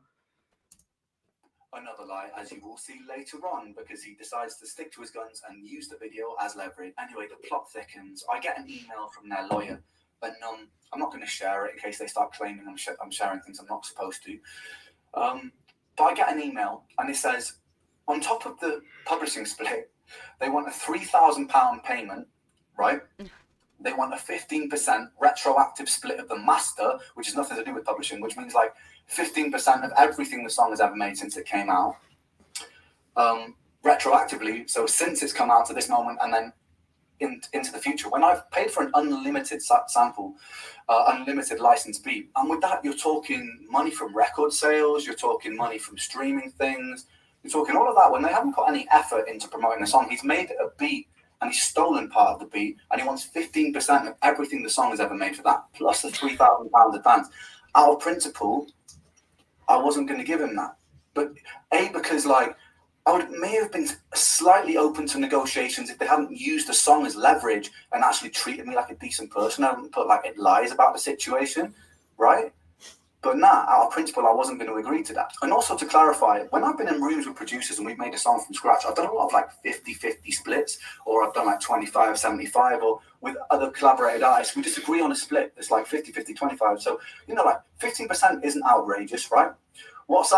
Another lie, as you will see later on, because he decides to stick to his guns and use the video as leverage. Anyway, the plot thickens. I get an email from their lawyer, and I'm not going to share it in case they start claiming I'm sharing things I'm not supposed to. But I get an email, and it says, on top of the publishing split, they want a £3,000 payment, right? They want a 15% retroactive split of the master, which has nothing to do with publishing, which means like 15% of everything the song has ever made since it came out, retroactively. So since it's come out to this moment, and then into the future, when I've paid for an unlimited sample, unlimited license beat, and with that, you're talking money from record sales, you're talking money from streaming things, you're talking all of that when they haven't put any effort into promoting the song. He's made a beat and he's stolen part of the beat, and he wants 15% of everything the song has ever made for that, plus the £3,000 advance. Out of principle, I wasn't going to give him that. But because like may have been slightly open to negotiations if they hadn't used the song as leverage and actually treated me like a decent person. I wouldn't put like lies about the situation, right? But out of principle, I wasn't going to agree to that. And also to clarify, when I've been in rooms with producers and we've made a song from scratch, I've done a lot of like 50-50 splits, or I've done like 25-75, or with other collaborated artists, we just agree on a split. It's like 50-50, 25. So, like 15% isn't outrageous, right? What's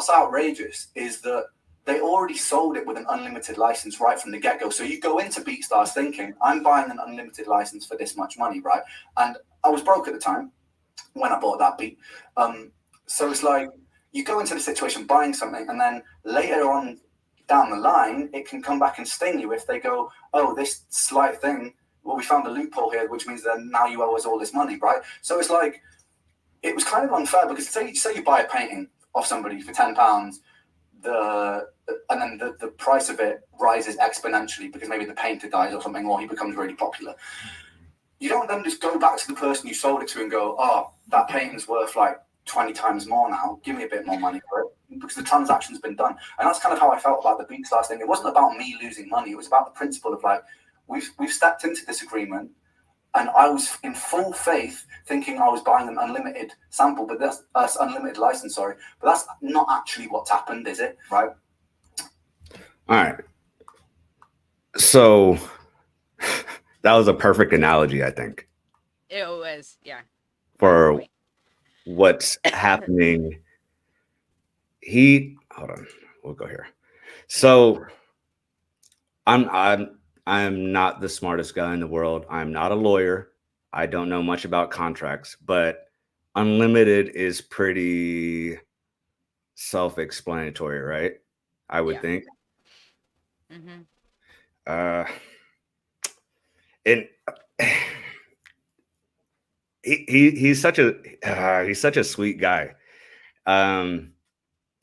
outrageous is that they already sold it with an unlimited license right from the get-go. So you go into BeatStars thinking, I'm buying an unlimited license for this much money, right? And I was broke at the time when I bought that beat. So it's like you go into the situation buying something, and then later on down the line, it can come back and sting you if they go, oh, this slight thing, well, we found a loophole here, which means that now you owe us all this money, right? So it's like, it was kind of unfair because say you buy a painting off somebody for £10, then the price of it rises exponentially because maybe the painter dies or something, or he becomes really popular. You don't then just go back to the person you sold it to and go, oh, that painting's worth like 20 times more now, give me a bit more money for it, because the transaction's been done. And that's kind of how I felt about the BeatStars thing. It wasn't about me losing money, it was about the principle of like, we've stepped into this agreement, and I was in full faith thinking I was buying an unlimited sample, but that's unlimited license, sorry. But that's not actually what's happened, is it? Right? All right. So that was a perfect analogy, I think. It was, yeah. For what's happening. Hold on, we'll go here. So I'm not the smartest guy in the world. I'm not a lawyer. I don't know much about contracts, but unlimited is pretty self-explanatory, right? I would think. And he's such a sweet guy. And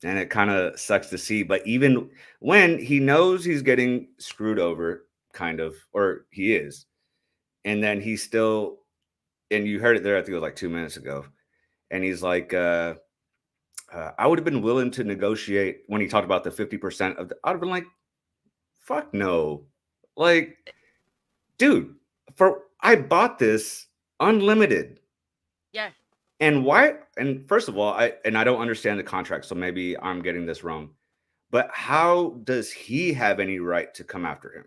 it kind of sucks to see, but even when he knows he's getting screwed over, kind of, or he is, and then he's still, and you heard it there, I think it was like 2 minutes ago, and he's like, I would have been willing to negotiate when he talked about the 50% of the, I'd have been like, fuck no. Like, dude, I bought this unlimited. Yeah. And why? And first of all, I don't understand the contract, so maybe I'm getting this wrong. But how does he have any right to come after him?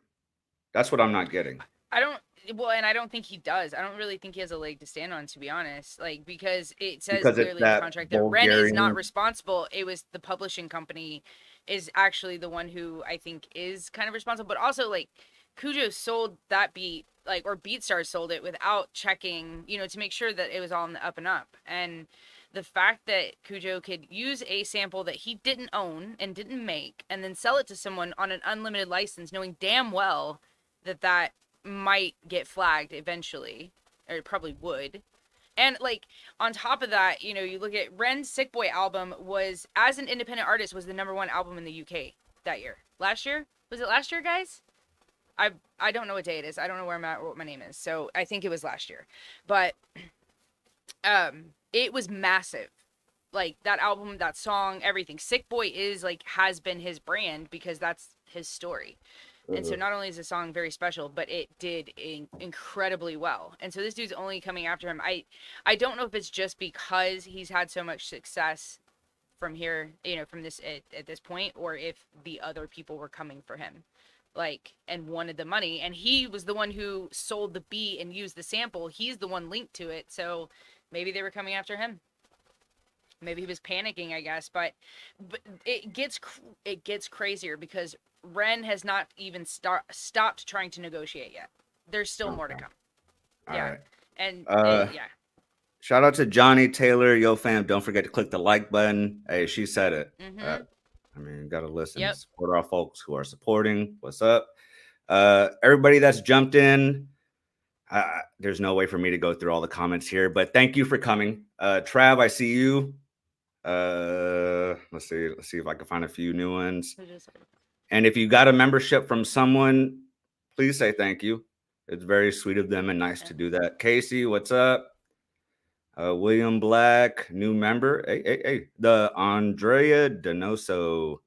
That's what I'm not getting. And I don't think he does. I don't really think he has a leg to stand on, to be honest. Like, because it says clearly in the contract that Ren is not responsible. It was the publishing company is actually the one who I think is kind of responsible. But also, like, Kujo sold that beat, like, or BeatStars sold it without checking, to make sure that it was all in the up and up. And the fact that Kujo could use a sample that he didn't own and didn't make and then sell it to someone on an unlimited license, knowing damn well that might get flagged eventually, or it probably would. And, like, on top of that, you look at Ren's Sick Boy album was, as an independent artist, was the #1 album in the UK that year. Last year? Was it last year, guys? I don't know what day it is. I don't know where I'm at or what my name is. So I think it was last year. But it was massive. Like, that album, that song, everything. Sick Boy has been his brand because that's his story. And so not only is the song very special, but it did incredibly well. And so this dude's only coming after him. I don't know if it's just because he's had so much success from here, from this at this point, or if the other people were coming for him, and wanted the money. And he was the one who sold the beat and used the sample. He's the one linked to it. So maybe they were coming after him. Maybe he was panicking, I guess. But it gets crazier because Ren has not even stopped trying to negotiate yet. There's still more to come. All right. And yeah. Shout out to Johnny Taylor. Yo, fam, don't forget to click the like button. Hey, she said it. I mean, gotta listen. Yep. Support our folks who are supporting. What's up? Everybody that's jumped in. There's no way for me to go through all the comments here, but thank you for coming. Trav, I see you. Let's see if I can find a few new ones. And if you got a membership from someone, please say thank you. It's very sweet of them and nice to do that. Casey, what's up? William Black, new member. Hey. The Andrea Donoso.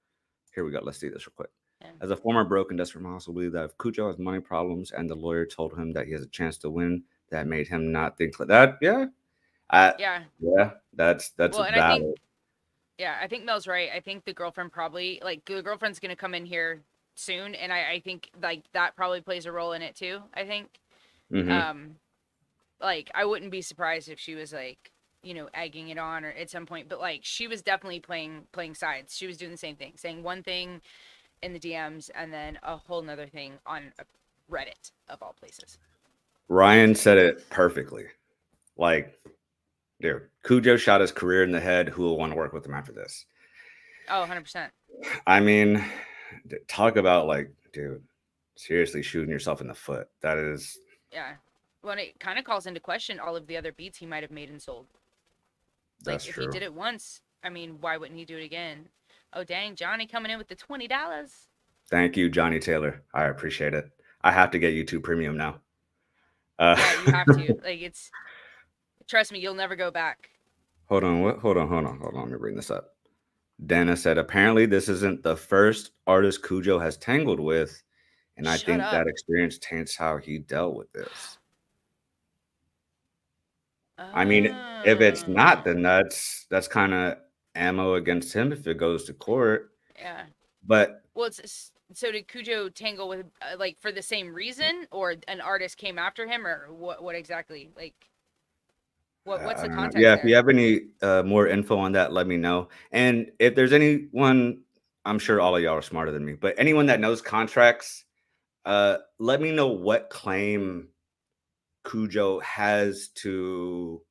Here we go. Let's see this real quick. Yeah. As a former broke investor, I also believe that if Kujo has money problems and the lawyer told him that he has a chance to win, that made him not think like that. Yeah. That's valid. I think Mel's right. I think the girlfriend probably, the girlfriend's going to come in here soon. And I think, that probably plays a role in it too, I think. I wouldn't be surprised if she was, egging it on or at some point. But, she was definitely playing sides. She was doing the same thing. Saying one thing in the DMs and then a whole nother thing on Reddit, of all places. Ryan said it perfectly. Dude, Kujo shot his career in the head. Who will want to work with him after this? Oh, 100%. I mean, talk about, dude, seriously shooting yourself in the foot. That is... Yeah. Well, it kind of calls into question all of the other beats he might have made and sold. That's true. If he did it once, I mean, why wouldn't he do it again? Oh dang, Johnny coming in with the $20. Thank you, Johnny Taylor. I appreciate it. I have to get YouTube Premium now. Yeah, you have to. Like it's trust me, you'll never go back. Hold on. What? Hold on. Let me bring this up. Dana said, apparently this isn't the first artist Kujo has tangled with, and I Shut think up. that experience taints how he dealt with this. I mean, if it's not, Oh. then that's kind of ammo against him if it goes to court. Yeah. But Well, so did Kujo tangle with like for the same reason, or an artist came after him, or what? What exactly? Like, what's I the don't know. context Yeah, if you there? have any more info on that, let me know. And if there's anyone, I'm sure all of y'all are smarter than me, but anyone that knows contracts, let me know what claim Kujo has to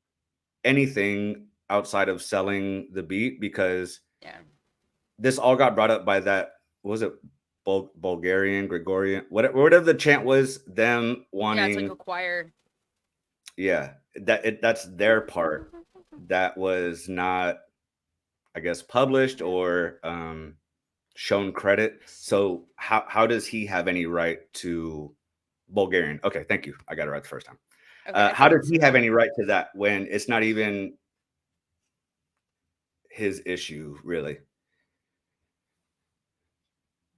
anything outside of selling the beat, because Yeah. this all got brought up by that, what was it, Gregorian, whatever the chant was, them Yeah, it's like wanting, a choir. yeah, that's their part that was not, I guess, published or shown credit. So how does he have any right to Bulgarian? Okay, thank you. I got it right the first time. Okay, I How think does it's he have any right to that when it's not even his issue, really?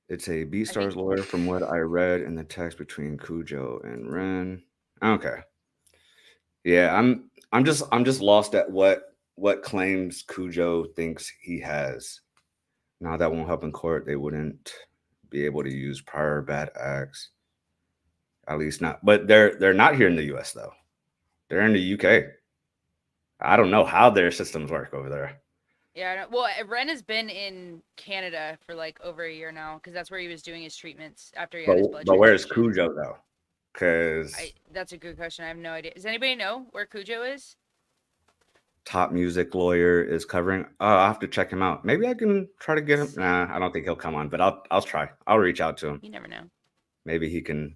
It's a I think Beatstar's lawyer from what I read in the text between Kujo and Ren. Okay. Yeah, I'm just lost at what claims Kujo thinks he has. Now that won't help in court. They wouldn't be able to use prior bad acts. At least not. But they're not here in the US though. They're in the UK. I don't know how their systems work over there. yeah. I don't- Well, Ren has been in Canada for like over a year now because that's where he was doing his treatments after he had his blood But where's transfusion. Kujo though? Because That's a good question. I have no idea. Does anybody know where Kujo is? top music lawyer is covering. I'll have to check him out. Maybe I can try to get him. See. Nah, I don't think he'll come on, but I'll try. I'll reach out to him. You never know. Maybe he can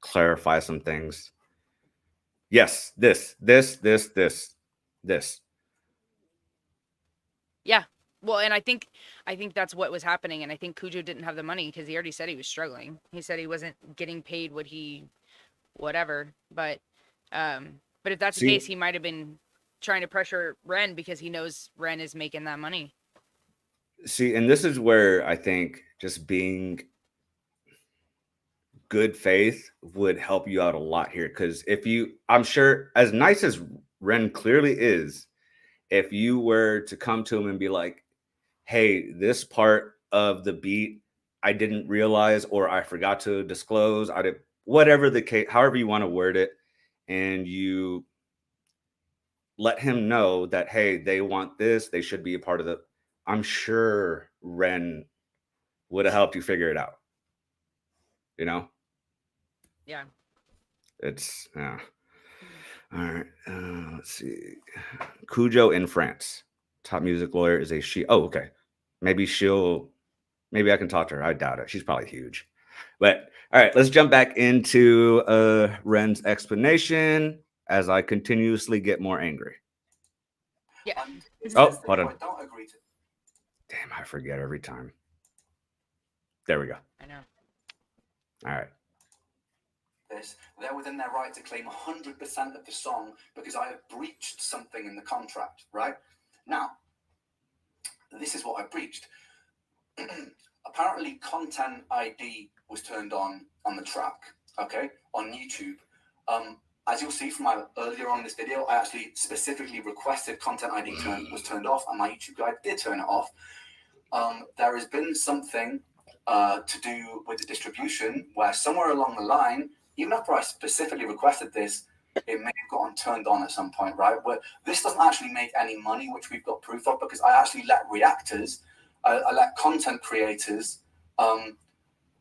clarify some things. Yes, this. Yeah. Well, and I think that's what was happening, and I think Kujo didn't have the money because he already said he was struggling. He said he wasn't getting paid what he whatever. But if that's the See, case, he might have been trying to pressure Ren because he knows Ren is making that money. and this is where I think just being good faith would help you out a lot here. Because I'm sure, as nice as Ren clearly is, if you were to come to him and be like, hey, this part of the beat I didn't realize or I forgot to disclose, I did, whatever the case, however you want to word it, and you let him know that, hey, they want this, they should be a part of the, I'm sure Ren would have helped you figure it out. You know? Yeah. It's yeah. All right. Let's see. Kujo in France. Top music lawyer is a she. Oh, okay. Maybe maybe I can talk to her. I doubt it. She's probably huge. But all right, let's jump back into Ren's explanation as I continuously get more angry. Yeah. Oh, hold on. I don't agree to. Damn, I forget every time. There we go. I know. All right. They're within their right to claim 100% of the song because I have breached something in the contract, right? Now, this is what I breached. Apparently, Content ID was turned on the track, okay, on YouTube. As you'll see from my earlier on in this video, I actually specifically requested Content ID was turned off, and my YouTube guide did turn it off. There has been something to do with the distribution where somewhere along the line, even after I specifically requested this, it may have gotten turned on at some point, right? Where this doesn't actually make any money, which we've got proof of, because I actually let reactors, I let content creators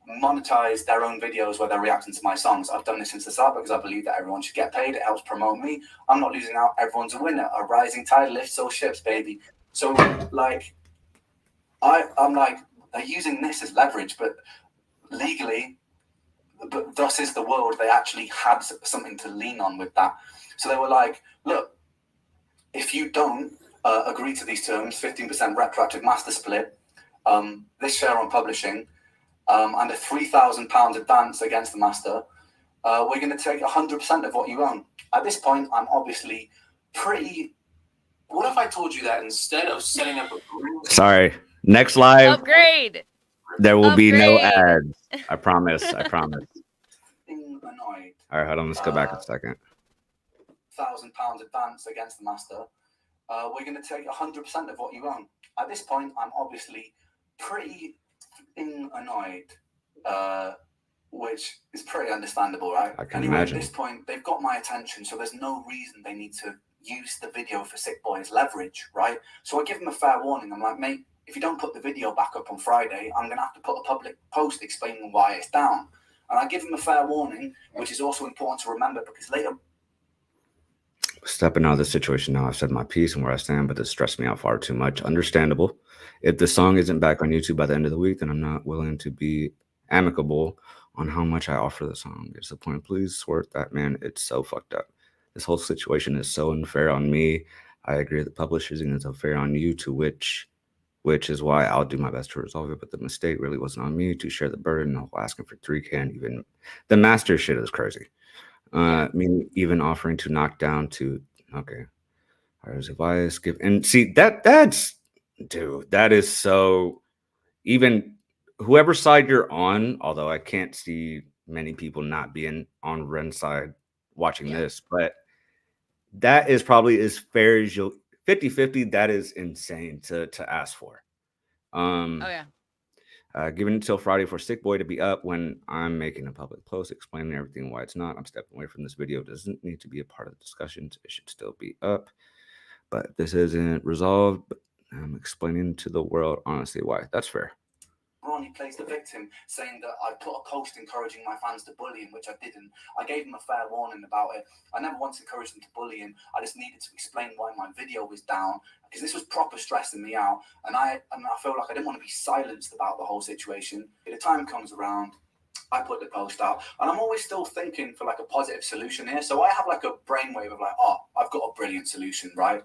monetize their own videos where they're reacting to my songs. I've done this since the start because I believe that everyone should get paid. It helps promote me. I'm not losing out. Everyone's a winner. A rising tide lifts all ships, baby. So, like, I'm like, they're using this as leverage, but legally, but thus is the world. They actually had something to lean on with that. So they were like, look, if you don't agree to these terms, 15% retroactive master split, this share on publishing, and a £3,000 advance against the master, we're going to take 100% of what you own. At this point, I'm obviously pretty. What if I told you that instead of setting up a group? Sorry. Next live, Upgrade. there will be no Upgrade. ads. I promise. I promise. Annoyed. All right, hold on. Let's go back a second. £1,000 advance against the master. We're going to take 100% of what you own. At this point, I'm obviously pretty annoyed, which is pretty understandable, right? I can Anyway, imagine. At this point, they've got my attention, so there's no reason they need to use the video for Sick Boy as leverage, right? So I give them a fair warning. I'm like, mate, if you don't put the video back up on Friday, I'm going to have to put a public post explaining why it's down. And I give them a fair warning, which is also important to remember because later. Stepping out of the situation now, I've said my piece and where I stand, but this stressed me out far too much. Understandable. If the song isn't back on YouTube by the end of the week, then I'm not willing to be amicable on how much I offer the song. It's the point. Please sort that, man. It's so fucked up. This whole situation is so unfair on me. I agree that publishing is unfair on you, to which is why I'll do my best to resolve it. But the mistake really wasn't on me to share the burden of asking for 3K, and even the master shit is crazy. Me even offering to knock down to okay. There's advice give and see that's dude, that is so even whoever side you're on, although I can't see many people not being on Ren's side watching this, but that is probably as fair as you'll 50-50. That is insane to ask for. Giving until Friday for Sick Boy to be up when I'm making a public post explaining everything why it's not. I'm stepping away from this video. It doesn't need to be a part of the discussions. It should still be up. But this isn't resolved. But I'm explaining to the world honestly why. That's fair. Ronnie plays the victim, saying that I put a post encouraging my fans to bully him, which I didn't. I gave him a fair warning about it. I never once encouraged them to bully him. I just needed to explain why my video was down, because this was proper stressing me out. And I felt like I didn't want to be silenced about the whole situation. If the time comes around, I put the post out. And I'm always still thinking for like a positive solution here. So I have like a brainwave of like, oh, I've got a brilliant solution, right?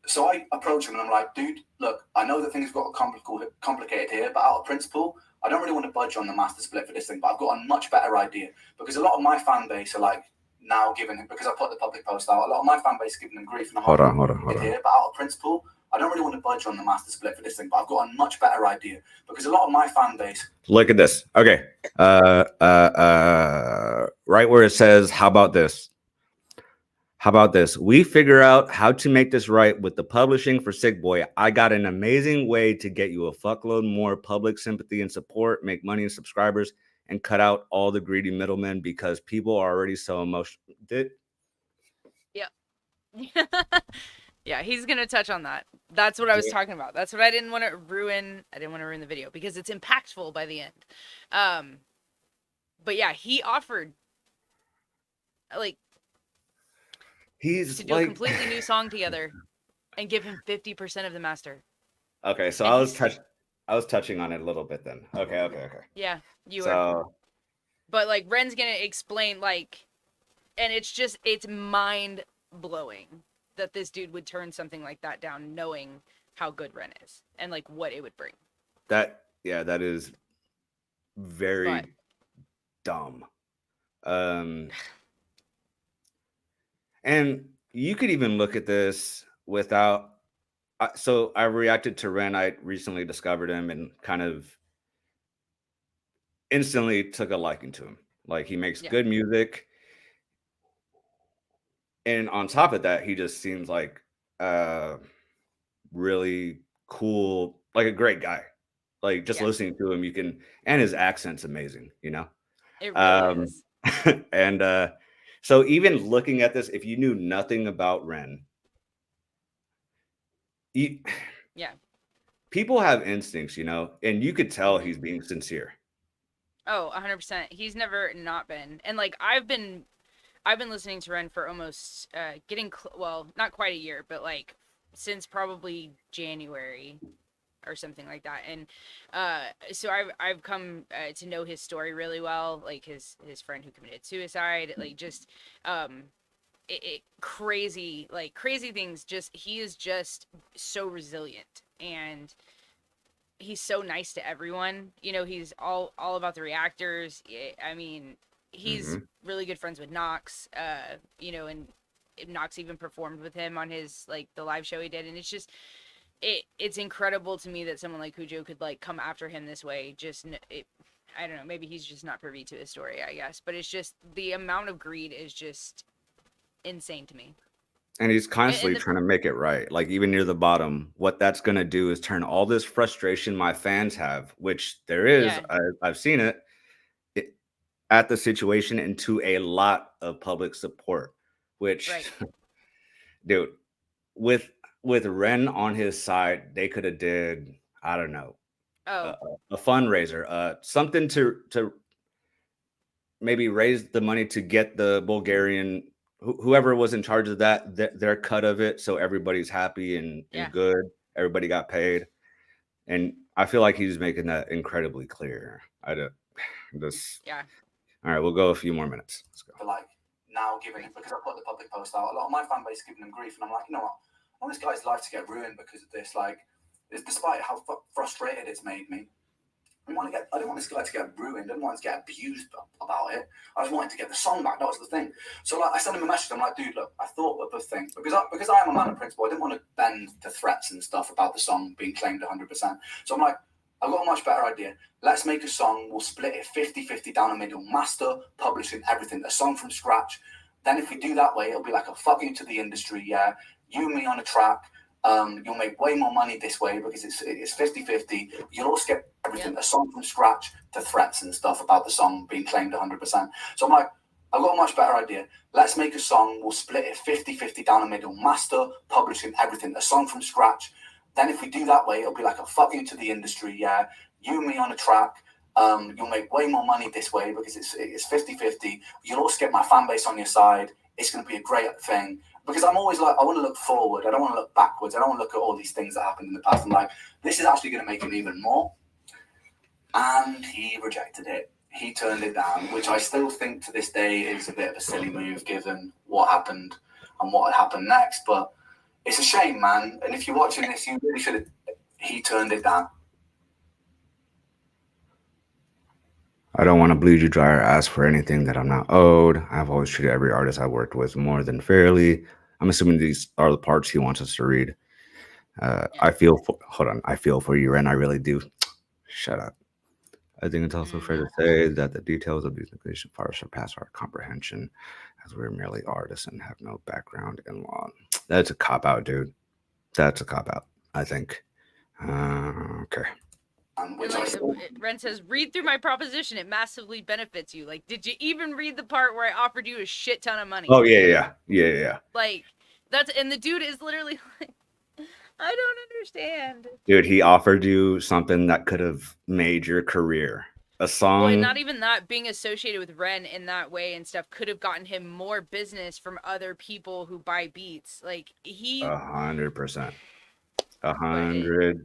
So I approach him and I'm like, dude, look, I know that things got complicated here, but out of principle, I don't really want to budge on the master split for this thing, but I've got a much better idea. Because a lot of my fan base are like now giving him, because I put the public post out, a lot of my fan base is giving him grief. And I'm hold on. Here, but out of principle, I don't really want to budge on the master split for this thing, but I've got a much better idea. Because a lot of my fan base. Look at this. Okay. Right where it says, how about this? How about this? We figure out how to make this right with the publishing for Sick Boy. I got an amazing way to get you a fuckload more public sympathy and support, make money and subscribers, and cut out all the greedy middlemen because people are already so emotional. Yeah. Yeah, he's going to touch on that. That's what I was talking about. That's what I didn't want to ruin. I didn't want to ruin the video because it's impactful by the end. But yeah, he offered like he's to do a completely new song together and give him 50% of the master. Okay, so I was touching on it a little bit then. Okay. Yeah, you were. But like Ren's gonna explain like, and it's mind blowing that this dude would turn something like that down, knowing how good Ren is and like what it would bring. That is very dumb. And you could even look at this without. So I reacted to Ren. I recently discovered him and kind of instantly took a liking to him. Like he makes good music. And on top of that, he just seems like really cool, like a great guy. Like just listening to him, you can, and his accent's amazing, you know? It really is. And so even looking at this, if you knew nothing about Ren, people have instincts, you know, and you could tell he's being sincere. Oh, 100%. He's never not been. And like I've been listening to Ren for almost not quite a year, but like since probably January or something like that. And so I've come to know his story really well, like his friend who committed suicide, like just crazy things. Just he is just so resilient, and he's so nice to everyone. You know, he's all about the reactors. I mean, he's really good friends with Knox. You know, and Knox even performed with him on his like the live show he did, and it's just it's incredible to me that someone like Kujo could like come after him this way. I don't know, maybe he's just not privy to his story, I guess, but it's just the amount of greed is just insane to me. And he's constantly trying to make it right. Like even near the bottom, what that's going to do is turn all this frustration my fans have, which there is, Yeah. I've seen it, at the situation into a lot of public support, which, Right. dude, with Ren on his side, they could have did, I don't know, a fundraiser, something to maybe raise the money to get the Bulgarian whoever was in charge of that their cut of it, so everybody's happy and good. Everybody got paid, and I feel like he's making that incredibly clear. Yeah. All right, we'll go a few more minutes. Let's go. But like now, giving it because I put the public post out, a lot of my fan base giving him grief, and I'm like, you know what? I want this guy's life to get ruined because of this. Like, despite how frustrated it's made me, I didn't want this guy to get ruined. I didn't want him to get abused about it. I just wanted to get the song back. That was the thing. So like, I sent him a message. I'm like, dude, look, I thought of a thing because I am a man of principle. I didn't want to bend to threats and stuff about the song being claimed 100%. So I'm like, I've got a much better idea. Let's make a song. We'll split it 50-50 down the middle. Master, publishing, everything. A song from scratch. Then if we do that way, it'll be like a fuck you to the industry. Yeah, you and me on a track. You'll make way more money this way because it's 50-50. You'll also get everything, a song from scratch to threats and stuff about the song being claimed 100%. So I'm like, I've got a much better idea. Let's make a song. We'll split it 50-50 down the middle. Master, publishing, everything. A song from scratch. Then if we do that way, it'll be like a fuck you to the industry. Yeah, you and me on a track. You'll make way more money this way because it's 50-50. You'll also get my fan base on your side. It's going to be a great thing. Because I'm always like, I want to look forward. I don't want to look backwards. I don't want to look at all these things that happened in the past. I'm like, this is actually going to make him even more. And he rejected it. He turned it down, which I still think to this day is a bit of a silly move given what happened and what had happened next. But it's a shame, man. And if you're watching this, you really should have. He turned it down. I don't want to bleed you dry or ask for anything that I'm not owed. I've always treated every artist I worked with more than fairly. I'm assuming these are the parts he wants us to read. I feel for you, Ren. I really do. Shut up. I think it's also fair to say that the details of these negotiations far surpass our comprehension, as we're merely artists and have no background in law. That's a cop-out, dude. That's a cop-out, I think. Okay. Ren says, read through my proposition. It massively benefits you. Like, did you even read the part where I offered you a shit ton of money? Oh, yeah. Like, and the dude is literally like, I don't understand. Dude, he offered you something that could have made your career. A song. Well, not even that, being associated with Ren in that way and stuff could have gotten him more business from other people who buy beats. Like, 100%. 100%.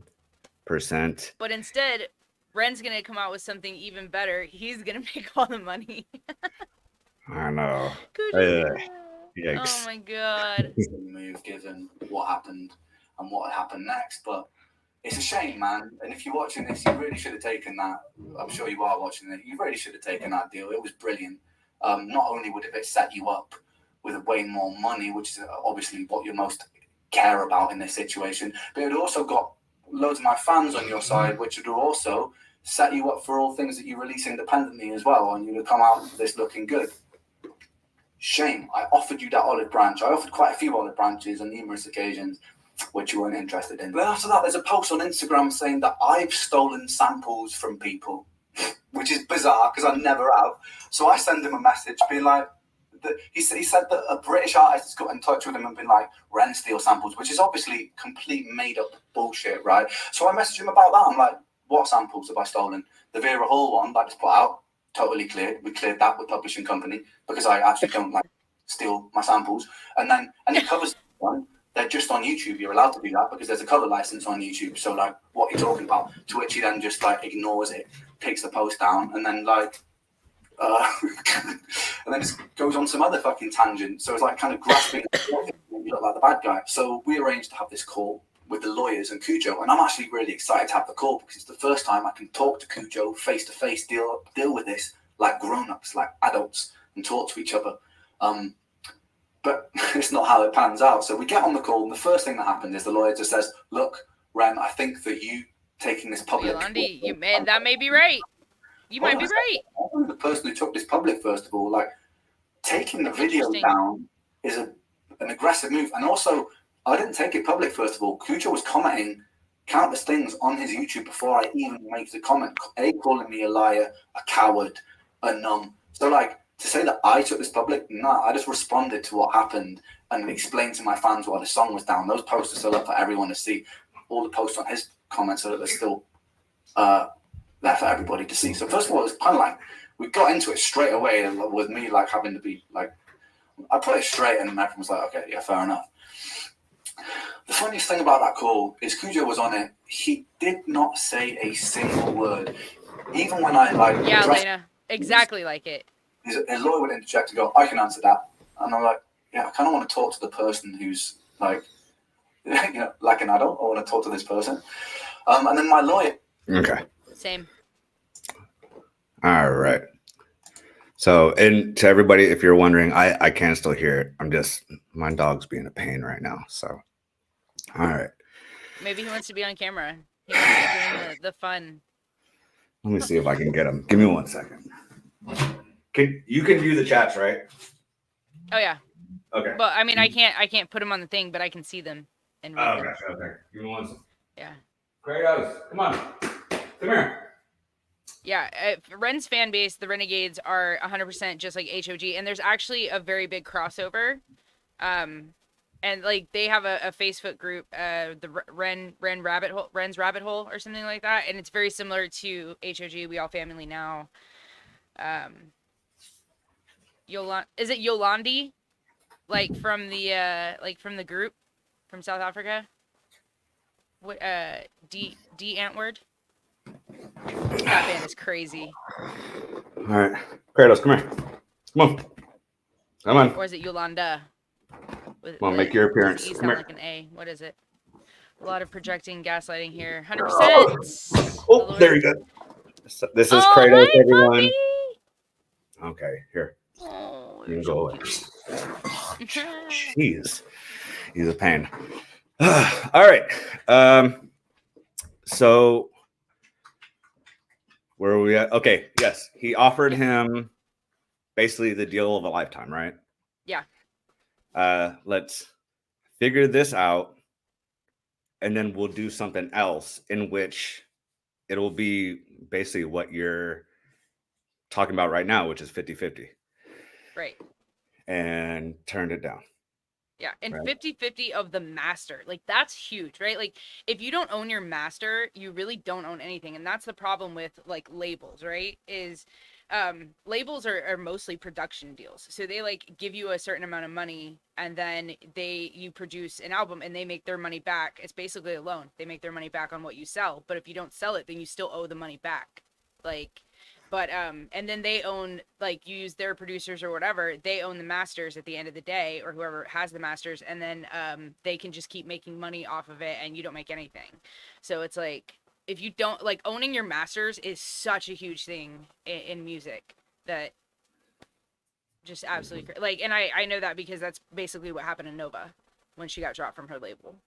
But instead, Ren's gonna come out with something even better. He's gonna make all the money. I know. Yikes. Oh my god. Move given what happened and what had happened next, but it's a shame, man. And if you're watching this, you really should have taken that. I'm sure you are watching it. You really should have taken that deal. It was brilliant. Not only would it have set you up with way more money, which is obviously what you most care about in this situation, but it also got loads of my fans on your side, which would also set you up for all things that you release independently as well, and you would come out of this looking good. Shame. I offered you that olive branch. I offered quite a few olive branches on numerous occasions, which you weren't interested in. But after that, there's a post on Instagram saying that I've stolen samples from people, which is bizarre because I never have. So I send him a message being like, he said that a British artist has got in touch with him and been like, Ren steal samples, which is obviously complete made up bullshit, right? So I messaged him about that. I'm like, what samples have I stolen? The Vera Hall one that I just put out, totally cleared. We cleared that with publishing company because I actually don't like steal my samples. And then the covers one, they're just on YouTube. You're allowed to do that because there's a cover license on YouTube. So like, what are you talking about? To which he then just like ignores it, takes the post down, and then like. And then just goes on some other fucking tangent. So it's like kind of grasping you look like the bad guy. So we arranged to have this call with the lawyers and Kujo, and I'm actually really excited to have the call because it's the first time I can talk to Kujo face to face, deal with this like grown-ups, like adults, and talk to each other. But it's not how it pans out. So we get on the call, and the first thing that happened is the lawyer just says, "Look, Ren, I think that you taking this public." Yolandi, that may be right. You might be right. I'm the person who took this public, first of all. Like, taking the video down is an aggressive move. And also, I didn't take it public, first of all. Kujo was commenting countless things on his YouTube before I even made the comment. Calling me a liar, a coward, a numb. So, like, to say that I took this public, nah, I just responded to what happened and explained to my fans why the song was down. Those posts are still up for everyone to see. All the posts on his comments are still there for everybody to see. So first of all, it's kind of like we got into it straight away, and with me like having to be like, I put it straight, and everyone was like, okay, yeah, fair enough. The funniest thing about that call is Kujo was on it. He did not say a single word, even when I like. Yeah, Lena, exactly like it. His lawyer would interject and go, "I can answer that," and I'm like, "Yeah, I kind of want to talk to the person who's like, you know, like an adult. I want to talk to this person." And then my lawyer. Okay. Same. All right. So, and to everybody, if you're wondering, I can still hear it. I'm just, my dog's being a pain right now. So, all right. Maybe he wants to be on camera. He wants to be doing the fun. Let me see if I can get him. Give me 1 second. You can view the chats, right? Oh yeah. Okay. But I mean, I can't put them on the thing, but I can see them and read them. Gotcha. Okay. Give me 1 second. Yeah. Kratos, come on. Come here. Yeah, Ren's fan base, the Renegades, are 100% just like HOG, and there's actually a very big crossover. And like they have a Facebook group, the Ren's Rabbit Hole or something like that, and it's very similar to HOG. We All Family Now. Is it Yolandi? Like from the group from South Africa? What D Antword? That band is crazy. All right. Kratos, come here. Come on. Or is it Yolanda? Come on, make your appearance. Does E Come sound here. like an A? What is it? A lot of projecting gaslighting here. 100%. Oh, there you go. This is Kratos, hi, everyone. puppy. Okay, here. Oh, You can go away. Jeez. He's a pain. All right. So where are we at? Okay, yes. He offered him basically the deal of a lifetime, right? Yeah. Let's figure this out, and then we'll do something else in which it'll be basically what you're talking about right now, which is 50-50. Right. And turned it down. Yeah, and Right. 50-50 of the master. Like, that's huge, right? Like, if you don't own your master, you really don't own anything. And that's the problem with, like, labels, right? Is labels are mostly production deals. So they, like, give you a certain amount of money, and then you produce an album, and they make their money back. It's basically a loan. They make their money back on what you sell. But if you don't sell it, then you still owe the money back. Like... But, and then they own, like, you use their producers or whatever, they own the masters at the end of the day, or whoever has the masters, and then they can just keep making money off of it, and you don't make anything. So it's like, if you don't, like, owning your masters is such a huge thing in music that just absolutely, like, and I know that because that's basically what happened to Nova when she got dropped from her label,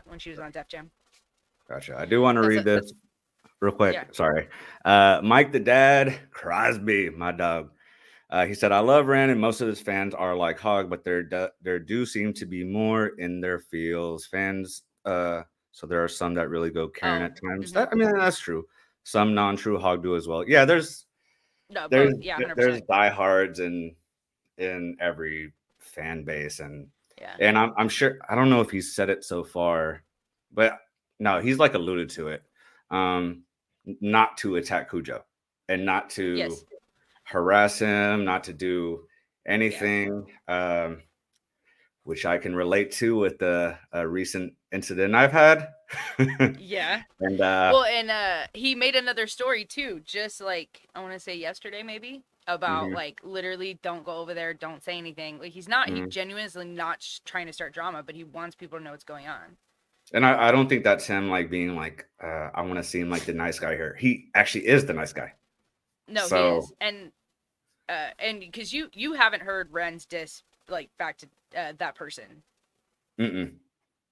when she was on Def Jam. Gotcha. I do want to read this real quick. Yeah. Sorry. Mike the Dad Crosby, my dog. He said, I love Ren, and most of his fans are like Hog, but there do seem to be more in their feels. Fans, so there are some that really go Karen at times. Mm-hmm. I mean, that's true. Some non-true Hog do as well. Yeah, there's both. Yeah, 100%. There's diehards in every fan base, and I'm sure, I don't know if he's said it so far, but no, he's like alluded to it. Not to attack Kujo and not to harass him, not to do anything, which I can relate to with the recent incident I've had. Yeah. And he made another story too, just like I want to say yesterday maybe, about like literally don't go over there, don't say anything. Like he's not, he genuinely not trying to start drama, but he wants people to know what's going on. And I don't think that's him like being like, I want to seem like the nice guy here. He actually is the nice guy. No, he So is, and because you haven't heard Ren's diss like back to that person. mm-mm.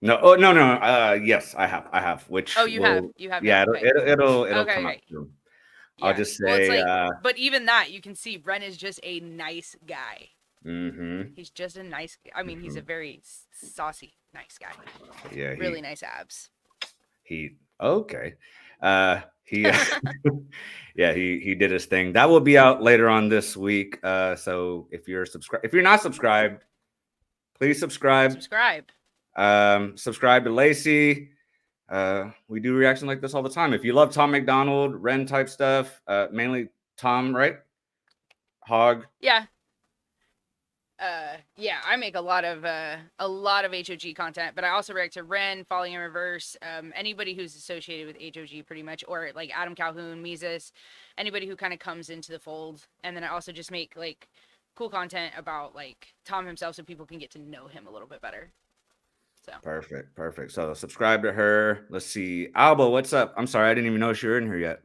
No, oh no. Yes, I have. Which Oh, you have yeah, okay. it'll Okay, come up right. soon. I'll Yeah. just Well, it's say, like, but even that, you can see Ren is just a nice guy. mm-hmm, He's just a nice. I mean, he's a very saucy, nice guy. yeah, Really nice abs. he okay, he yeah, he did his thing. That will be out later on this week. So if you're not subscribed, please subscribe. Subscribe to Lacey. We do reaction like this all the time. If you love Tom McDonald, Ren type stuff, mainly Tom, right? Hog. Yeah. Yeah, I make a lot of HOG content, but I also react to Ren, Falling in Reverse, anybody who's associated with HOG pretty much, or like Adam Calhoun, Mises, anybody who kind of comes into the fold. And then I also just make like cool content about like Tom himself so people can get to know him a little bit better. So Perfect. So subscribe to her. Let's see. Alba, what's up? I'm sorry, I didn't even know she were in here yet.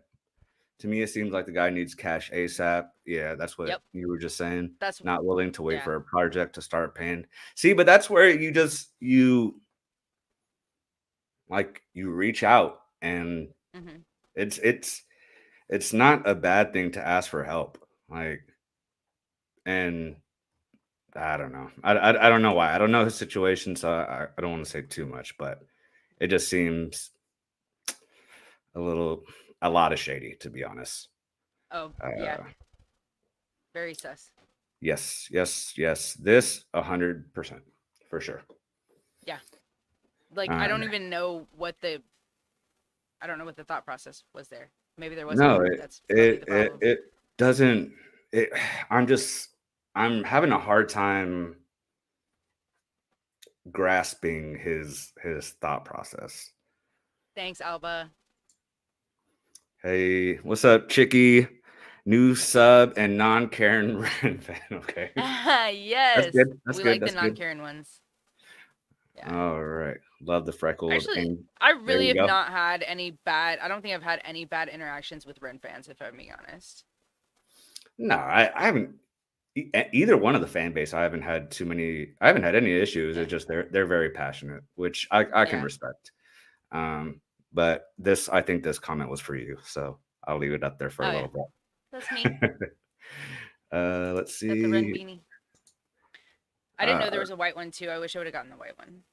To me, it seems like the guy needs cash ASAP. Yeah, that's what you were just saying. That's not willing to wait for a project to start paying. See, but that's where you reach out, and it's not a bad thing to ask for help. Like, and I don't know. I don't know why. I don't know his situation, so I don't want to say too much, but it just seems a lot of shady, to be honest. Oh, yeah. Very sus. Yes. This 100% for sure. Yeah. Like, I don't even know what the thought process was there. Maybe there wasn't. No, it doesn't. I'm having a hard time grasping his thought process. Thanks, Alba. Hey, what's up, Chicky? New sub and non-Karen Ren fan. Okay. Yes. That's good. We like the non-Karen ones. Yeah. All right. Love the freckled. Actually, I really have not had any bad. I don't think I've had any bad interactions with Ren fans, if I'm being honest. No, I haven't. Either one of the fan base, I haven't had any issues. It's just they're very passionate, which I can respect. But I think this comment was for you, so I'll leave it up there for a little bit. That's me. Let's see. That's the Ren beanie. I didn't know there was a white one too. I wish I would have gotten the white one.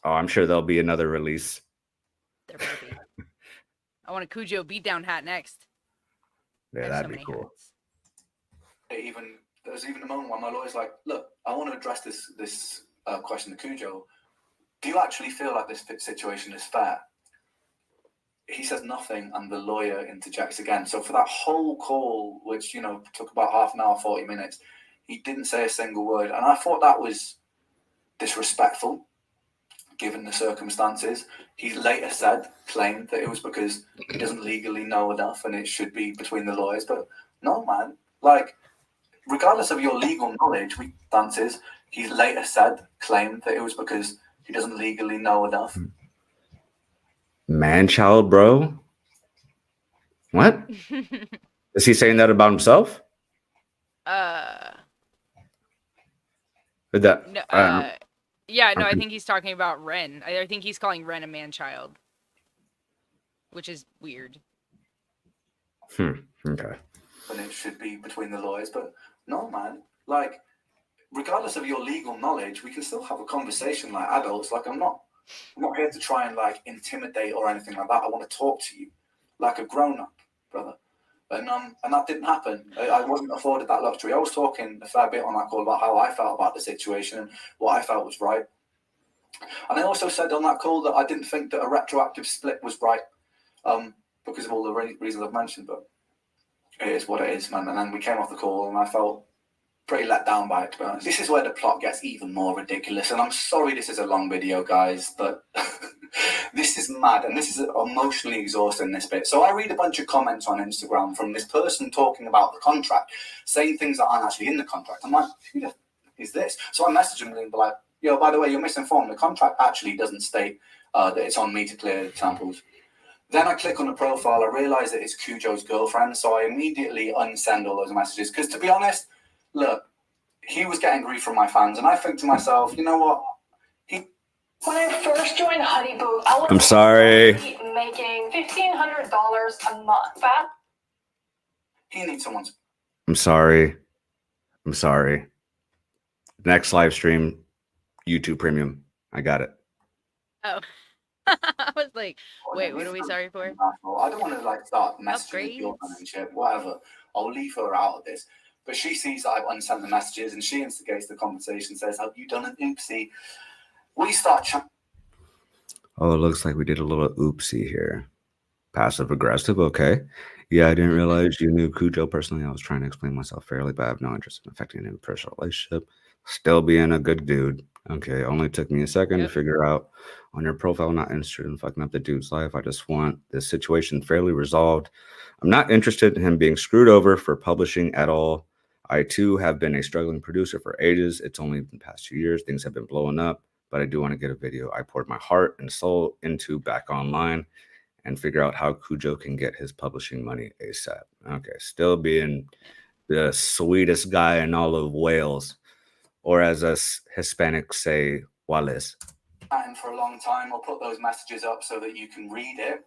Oh, I'm sure there'll be another release. There will be. I want a Kujo Beatdown hat next. Yeah, that'd be cool. There's even a moment where my lawyer's like, "Look, I want to address this question to Kujo. Do you actually feel like this situation is fair?" He says nothing, and the lawyer interjects again. So for that whole call, which took about half an hour, 40 minutes, he didn't say a single word, and I thought that was disrespectful, given the circumstances. He later claimed that it was because he doesn't legally know enough, and it should be between the lawyers. But no, man, like, regardless of your legal knowledge, he later claimed that it was because he doesn't legally know enough. Man-child, bro. What? Is he saying that about himself? Yeah, no, I think he's talking about Ren. I think he's calling Ren a man-child, which is weird. Okay. And it should be between the lawyers, but no, man. Like, regardless of your legal knowledge, we can still have a conversation like adults. Like, I'm not here to try and like intimidate or anything like that. I want to talk to you like a grown-up, brother. And that didn't happen. I wasn't afforded that luxury. I was talking a fair bit on that call about how I felt about the situation and what I felt was right. And I also said on that call that I didn't think that a retroactive split was right, because of all the reasons I've mentioned. But it is what it is, man. And then we came off the call, and I felt pretty let down by it, to be honest. This is where the plot gets even more ridiculous. And I'm sorry this is a long video, guys, but this is mad, and this is emotionally exhausting, this bit. So I read a bunch of comments on Instagram from this person talking about the contract, saying things that aren't actually in the contract. I'm like, who the f- is this? So I messaged him and be like, Yo, by the way, you're misinformed. The contract actually doesn't state that it's on me to clear samples. Then I click on the profile. I realize that it's Kujo's girlfriend, so I immediately unsend all those messages. Because to be honest, look, he was getting grief from my fans, and I think to myself, you know what? When I first joined Honeyboo, I was I'm sorry. making $1,500 a month. That He needs someone's. I'm sorry. I'm sorry. Next live stream, YouTube Premium. I got it. Oh. I was like, wait, what are we sorry for? I don't want to like start messaging your Upgrades? and shit, whatever. I'll leave her out of this. But she sees that I've unsent the messages and she instigates the conversation, says, have you done an oopsie? We start chatting. Oh, it looks like we did a little oopsie here. Passive aggressive, okay. Yeah, I didn't realize you knew Kujo personally. I was trying to explain myself fairly, but I have no interest in affecting any personal relationship. Still being a good dude. Okay, only took me a second to figure out on your profile, not interested in fucking up the dude's life. I just want this situation fairly resolved. I'm not interested in him being screwed over for publishing at all. I too have been a struggling producer for ages. It's only been the past 2 years. Things have been blowing up, but I do want to get a video I poured my heart and soul into back online and figure out how Kujo can get his publishing money ASAP. Okay, still being the sweetest guy in all of Wales, or as us Hispanics say, Wales. And for a long time, I'll put those messages up so that you can read it.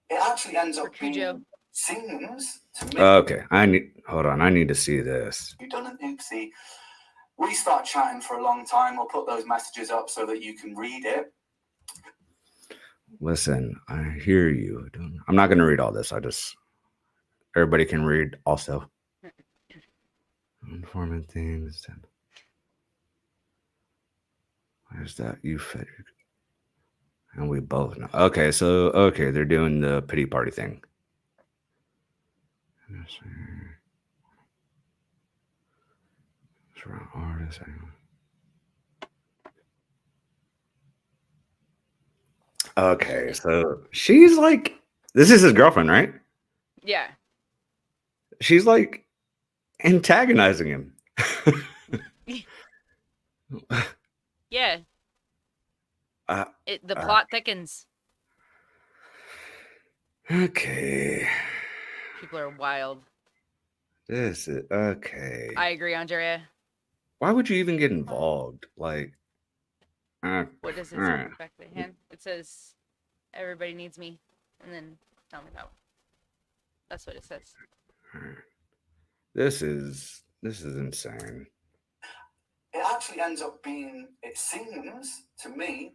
It actually ends up being seems to me. Okay, I need to see this. You've done an oopsie. We start chatting for a long time. I'll put those messages up so that you can read it. Listen, I hear you. I'm not going to read all this. Everybody can read also. Informant things. Where's that? You fed. And we both know. Okay, so, they're doing the pity party thing. It's around artists. Okay, so she's like, this is his girlfriend, right? Yeah. She's like antagonizing him. Yeah. The plot thickens. Okay. People are wild. This is okay. I agree, Andrea. Why would you even get involved? Like, what does it say in the back of the hand? It says, "Everybody needs me," and then tell me about. That's what it says. This is insane. It actually ends up being. It seems to me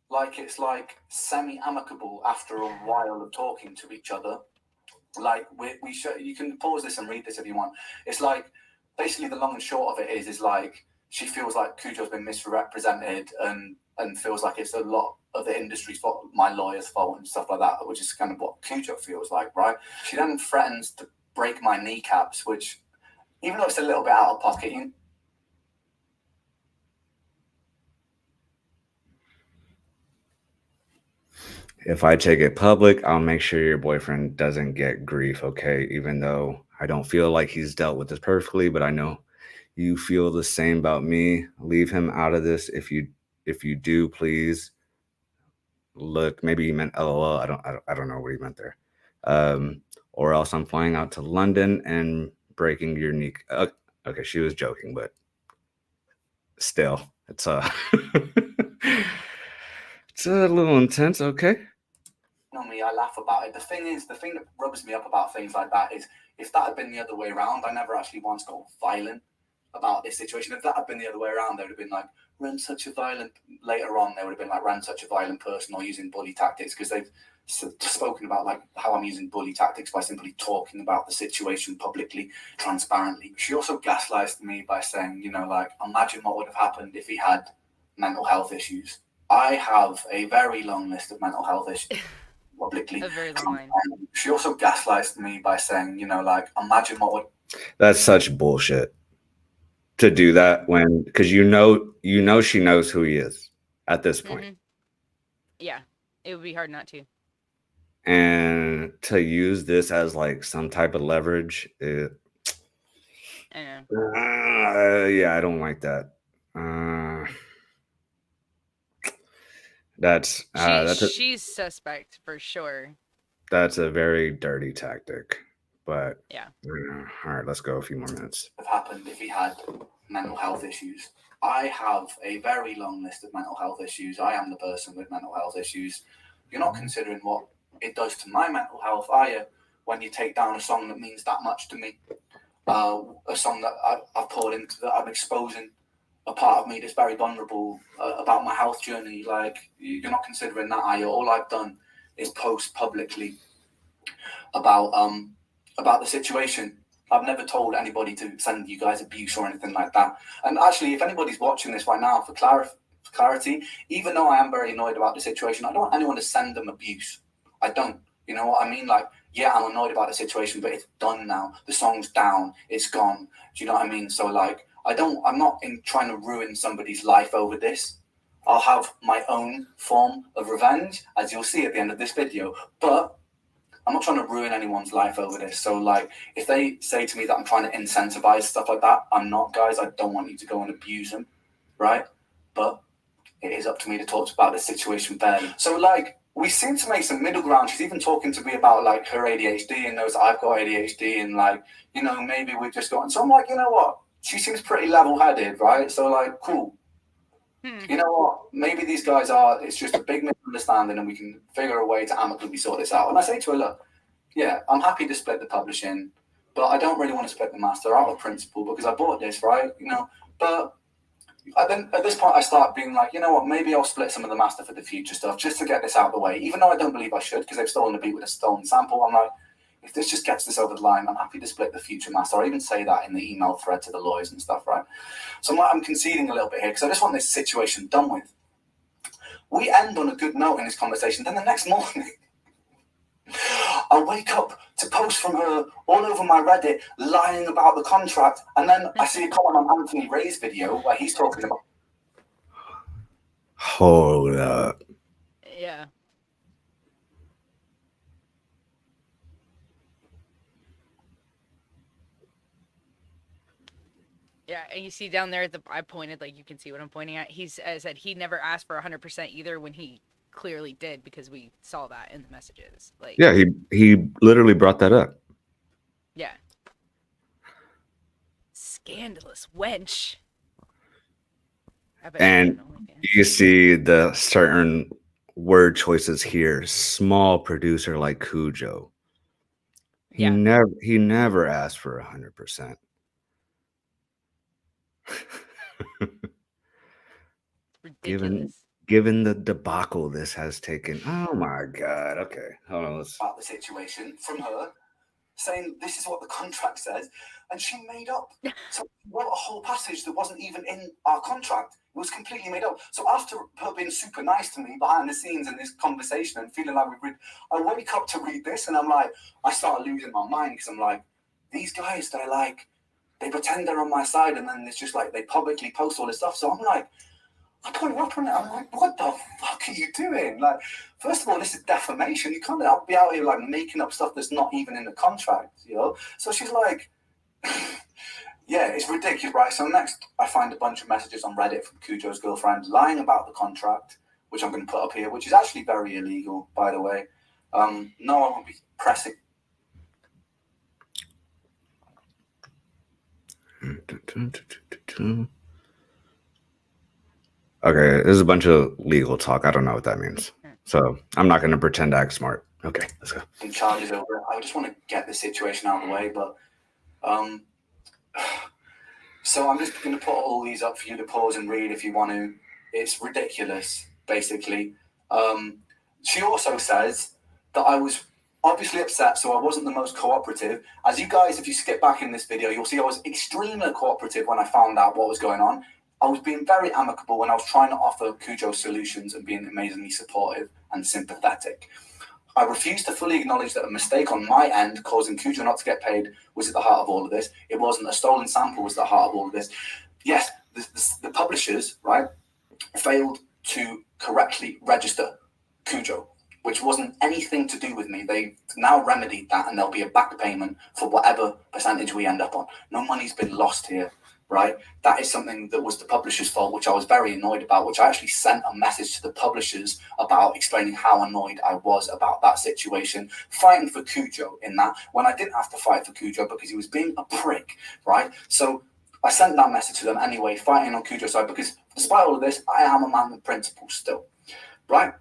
like it's like semi-amicable after a while of talking to each other. Like we should. You can pause this and read this if you want. It's like basically the long and short of it is like she feels like Kujo's been misrepresented and feels like it's a lot of the industry's fault, my lawyer's fault and stuff like that, which is kind of what Kujo feels like, right? She then threatens to break my kneecaps, which even though it's a little bit out of pocket. If I take it public, I'll make sure your boyfriend doesn't get grief, okay? Even though I don't feel like he's dealt with this perfectly, but I know you feel the same about me. Leave him out of this. If you do, please. Look, maybe he meant LOL. I don't know what he meant there. Or else I'm flying out to London and breaking your knee. Okay, she was joking, but still, it's it's a little intense. Okay. Me, I laugh about it. The thing that rubs me up about things like that is if that had been the other way around, I never actually once got violent about this situation. If that had been the other way around, they would have been like, run such a violent, later on, they would have been like, ran such a violent person or using bully tactics, because they've spoken about like how I'm using bully tactics by simply talking about the situation publicly, transparently. She also gaslights me by saying, you know, like, imagine what would have happened if he had mental health issues. I have a very long list of mental health issues. Publicly. A very long line. She also gaslights me by saying, you know, like, imagine what would. That's such bullshit to do that when, because you know she knows who he is at this point. Mm-hmm. Yeah, it would be hard not to. And to use this as like some type of leverage, I know. Yeah, I don't like that. That's She's suspect for sure. that's a very dirty tactic. But Yeah. all right, let's go a few more minutes. Have happened if he had mental health issues. I have a very long list of mental health issues. I am the person with mental health issues. You're not considering what it does to my mental health, are you? When you take down a song that means that much to me, a song that I've poured into, that I'm exposing a part of me that's very vulnerable about my health journey. Like, you're not considering that, are you? All I've done is post publicly about the situation. I've never told anybody to send you guys abuse or anything like that. And actually, if anybody's watching this right now, for clarity, even though I am very annoyed about the situation, I don't want anyone to send them abuse. I don't. You know what I mean? Like, yeah, I'm annoyed about the situation, but it's done now. The song's down. It's gone. Do you know what I mean? So, like, I'm not trying to ruin somebody's life over this. I'll have my own form of revenge, as you'll see at the end of this video. But I'm not trying to ruin anyone's life over this. So, like, if they say to me that I'm trying to incentivize stuff like that, I'm not, guys. I don't want you to go and abuse them, right? But it is up to me to talk about this situation fairly. So, like, we seem to make some middle ground. She's even talking to me about, like, her ADHD and knows that I've got ADHD and, like, you know, maybe we've just gotten... So I'm like, you know what? She seems pretty level-headed, right? So, like, cool. You know what? Maybe these guys are... It's just a big misunderstanding and we can figure a way to amicably sort this out. And I say to her, look, yeah, I'm happy to split the publishing, but I don't really want to split the master out of principle because I bought this, right? You know, but... Then at this point, I start being like, you know what, maybe I'll split some of the master for the future stuff just to get this out of the way, even though I don't believe I should because they've stolen the beat with a stolen sample. I'm like, if this just gets this over the line, I'm happy to split the future master. I even say that in the email thread to the lawyers and stuff, right? So I'm conceding a little bit here because I just want this situation done with. We end on a good note in this conversation. Then the next morning, I wake up to post from her all over my Reddit lying about the contract, and then I see a comment on Anthony Ray's video where he's talking about... Hold up. Yeah. Yeah, and you see down there, I pointed, like, you can see what I'm pointing at. He said he never asked for 100% either when he clearly did because we saw that in the messages. Like, yeah, he literally brought that up. Yeah. Scandalous wench. And you see the certain word choices here. Small producer like Kujo. He never asked for 100%. Ridiculous. Given the debacle this has taken. Oh my God. Okay. Hold on. About the situation from her, saying this is what the contract says, and she made up. So she wrote a whole passage that wasn't even in our contract. It was completely made up. So after her being super nice to me behind the scenes in this conversation and feeling like I wake up to read this and I'm like, I start losing my mind because I'm like, these guys, they're like, they pretend they're on my side and then it's just like they publicly post all this stuff. So I'm like, I pull up on it. I'm like, what the fuck are you doing? Like, first of all, this is defamation. You can't be out here like making up stuff that's not even in the contract, you know? So she's like, yeah, it's ridiculous, right? So next, I find a bunch of messages on Reddit from Kujo's girlfriend lying about the contract, which I'm going to put up here, which is actually very illegal, by the way. No, I won't be pressing. Okay, this is a bunch of legal talk. I don't know what that means. So I'm not going to pretend to act smart. Okay, let's go. And charges over it. I just want to get the situation out of the way, but so I'm just going to put all these up for you to pause and read if you want to. It's ridiculous, basically. She also says that I was obviously upset, so I wasn't the most cooperative. As you guys, if you skip back in this video, you'll see I was extremely cooperative when I found out what was going on. I was being very amicable when I was trying to offer Kujo solutions and being amazingly supportive and sympathetic. I refuse to fully acknowledge that a mistake on my end causing Kujo not to get paid was at the heart of all of this. It wasn't. A stolen sample was at the heart of all of this. Yes, the publishers, right, failed to correctly register Kujo, which wasn't anything to do with me. They've now remedied that and there'll be a back payment for whatever percentage we end up on. No money's been lost here. right? That is something that was the publisher's fault, which I was very annoyed about, which I actually sent a message to the publishers about, explaining how annoyed I was about that situation, fighting for Kujo in that, when I didn't have to fight for Kujo because he was being a prick, right? So I sent that message to them anyway, fighting on Kujo's side, because despite all of this, I am a man with principles still, right?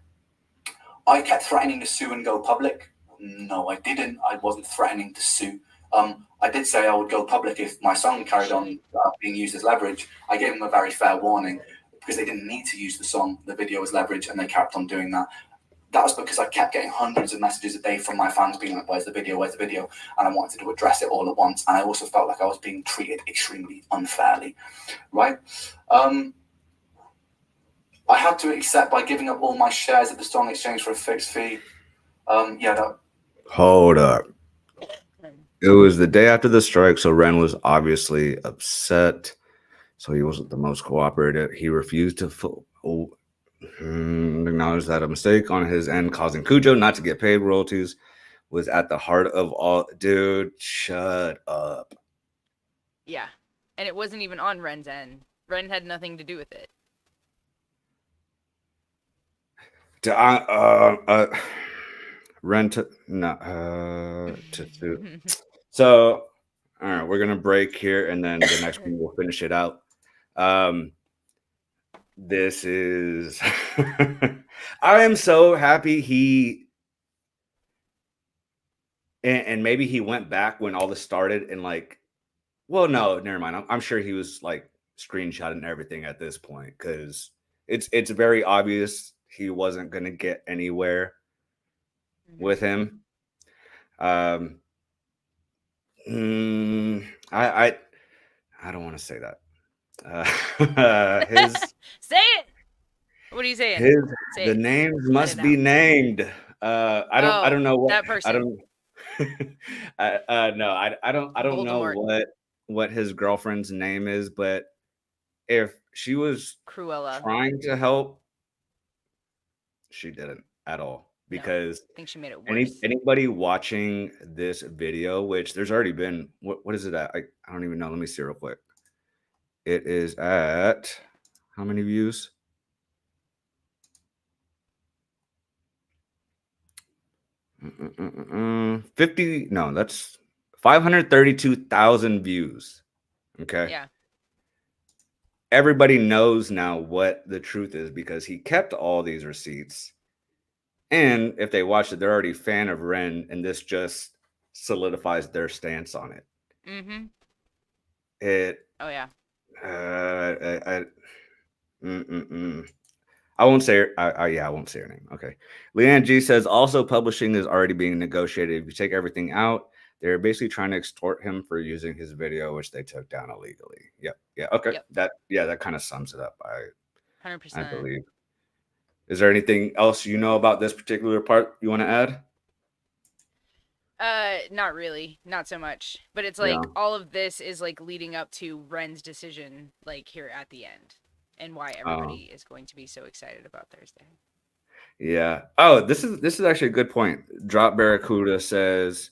I kept threatening to sue and go public. No, I didn't. I wasn't threatening to sue. I did say I would go public if my song carried on being used as leverage. I gave them a very fair warning because they didn't need to use the song, the video as leverage, and they kept on doing that. That was because I kept getting hundreds of messages a day from my fans being like, where's the video, where's the video? And I wanted to address it all at once. And I also felt like I was being treated extremely unfairly, right? I had to accept by giving up all my shares of the song exchange for a fixed fee. Hold up. It was the day after the strike, so Ren was obviously upset. So he wasn't the most cooperative. He refused to acknowledge that a mistake on his end, causing Kujo not to get paid royalties, was at the heart of all. Dude, shut up. Yeah, and it wasn't even on Ren's end. Ren had nothing to do with it. Ren to sue. So, all right, we're gonna break here, and then the next one we'll finish it out. This is. I am so happy he. And maybe he went back when all this started, and like, well, no, never mind. I'm sure he was like screenshotting everything at this point because it's very obvious he wasn't gonna get anywhere with him. I don't want to say that. Say it. What are you saying? The names must be named. I don't know what that person. I don't. I don't Voldemort. know what his girlfriend's name is, but if she was Cruella trying to help, she didn't at all. Because I think she made it worse. Anybody watching this video, which there's already been, what is it at? I don't even know. Let me see real quick. It is at how many views? Mm-mm-mm-mm. 50. No, that's 532,000 views. Okay. Yeah. Everybody knows now what the truth is because he kept all these receipts. And if they watch it, they're already a fan of Ren, and this just solidifies their stance on it. Mm-hmm. Oh yeah. I won't say her. I won't say her name. Okay. Leanne G says also publishing is already being negotiated. If you take everything out, they're basically trying to extort him for using his video, which they took down illegally. Yep. Yeah. Okay. Yep. That kind of sums it up. 100%. I believe. Is there anything else you know about this particular part you want to add? Not really, not so much. But it's like all of this is like leading up to Ren's decision, like here at the end, and why everybody is going to be so excited about Thursday. Yeah. Oh, this is actually a good point. Drop Barracuda says,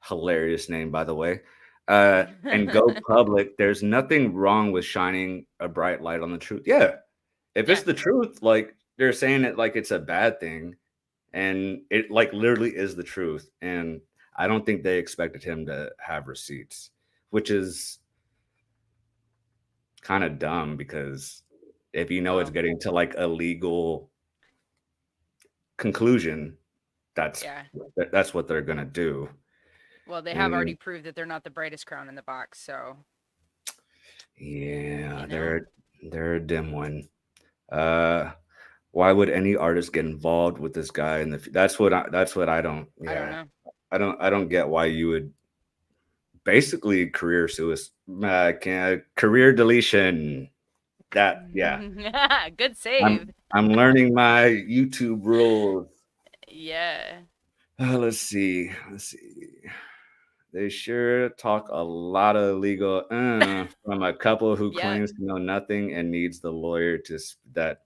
hilarious name by the way. And go public. There's nothing wrong with shining a bright light on the truth. Yeah. If it's the truth, like they're saying it like it's a bad thing, and it like literally is the truth. And I don't think they expected him to have receipts, which is kind of dumb because if you know it's getting to like a legal conclusion, that's what they're gonna do. Well, they have already proved that they're not the brightest crown in the box, so yeah, they're a dim one. Why would any artist get involved with this guy? And that's what I don't. Yeah, I don't know. I don't get why you would basically career suicide, career deletion. Good save. I'm learning my YouTube rules. Yeah. Let's see. They sure talk a lot of legal from a couple who claims to know nothing and needs the lawyer to that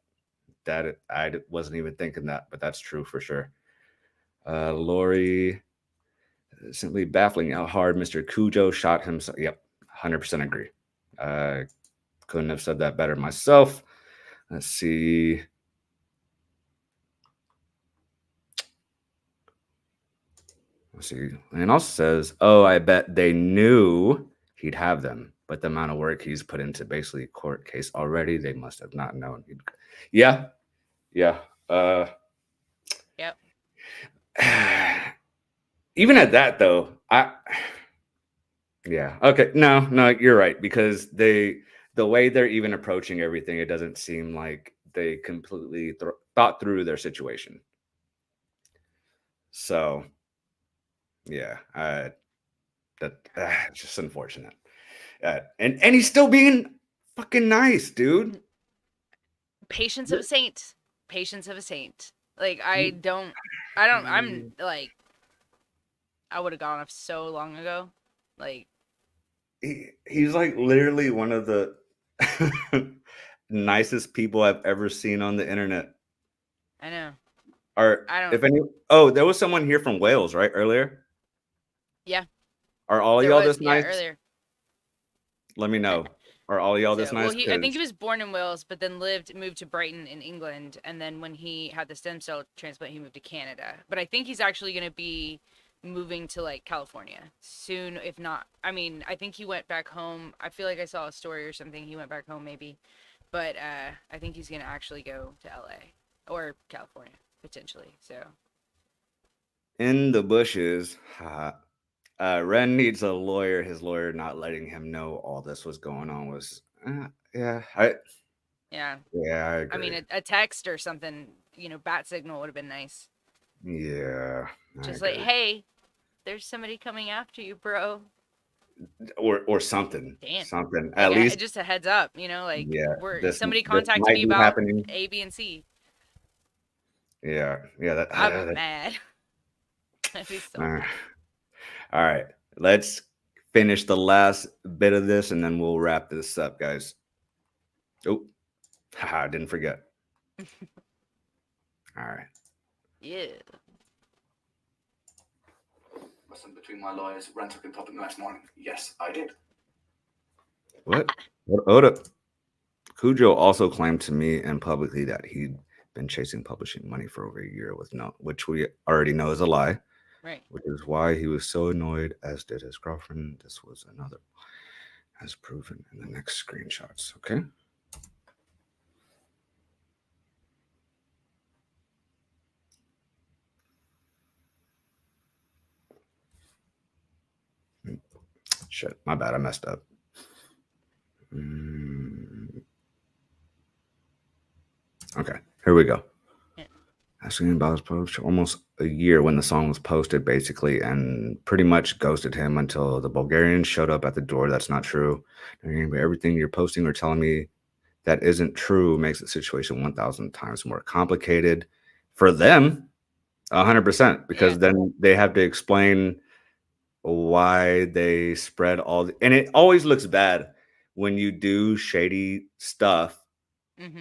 I wasn't even thinking that, but that's true for sure. Lori, simply baffling how hard Mr. Kujo shot himself. Yep, 100% agree. I couldn't have said that better myself. Let's see. Let's see. And also says, "Oh, I bet they knew he'd have them, but the amount of work he's put into basically court case already, they must have not known." Yeah, yeah. Yep. Even at that though, yeah. Okay. No, you're right, because the way they're even approaching everything, it doesn't seem like they completely thought through their situation. So, yeah, it's just unfortunate. And he's still being fucking nice, dude. Patience of a saint. Patience of a saint. Like I'm like, I would have gone off so long ago. Like, He's like literally one of the nicest people I've ever seen on the internet. I know. Or I don't. if any, oh, there was someone here from Wales, right? Earlier. Yeah. Are all There y'all was, this nice? earlier. Let me know. Are all y'all this So, nice? well, I think he was born in Wales, but then moved to Brighton in England, and then when he had the stem cell transplant, he moved to Canada. But I think he's actually going to be moving to like California soon, if not. I mean, I think he went back home. I feel like I saw a story or something. He went back home maybe, but I think he's going to actually go to LA or California potentially. So. In the bushes. Ren needs a lawyer. His lawyer not letting him know all this was going on was, yeah, Yeah. I agree. I mean, a text or something, bat signal would have been nice. Yeah. Just like, hey, there's somebody coming after you, bro. Or something. Damn. Something. Like, At least just a heads up, like, this somebody this contacted might me be about happening. A, B, and C. Yeah. I'd be mad. I'd be so mad. All right. Let's finish the last bit of this and then we'll wrap this up, guys. Oh, haha, didn't forget. All right. Yeah. Listen, between my lawyers, Ren took in public the next morning. Yes, I did. What? Hold up. Kujo also claimed to me and publicly that he'd been chasing publishing money for over a year which we already know is a lie. Right. Which is why he was so annoyed, as did his girlfriend. This was another, as proven in the next screenshots. Okay. Shit, my bad. I messed up. Okay, here we go. Yeah. Asking about his post almost a year when the song was posted, basically, and pretty much ghosted him until the Bulgarians showed up at the door. That's not true. Everything you're posting or telling me that isn't true makes the situation 1,000 times more complicated for them. 100%, because then they have to explain why they spread and it always looks bad when you do shady stuff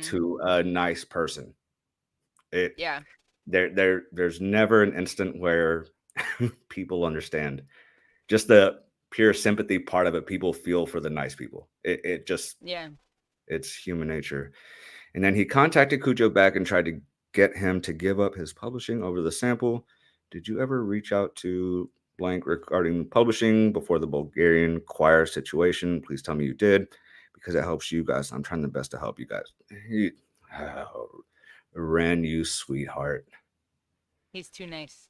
to a nice person. There's never an instant where people understand. Just the pure sympathy part of it, people feel for the nice people. It just, it's human nature. And then he contacted Kujo back and tried to get him to give up his publishing over the sample. Did you ever reach out to blank regarding publishing before the Bulgarian choir situation? Please tell me you did, because it helps you guys. I'm trying the best to help you guys. Ren, you sweetheart. He's too nice.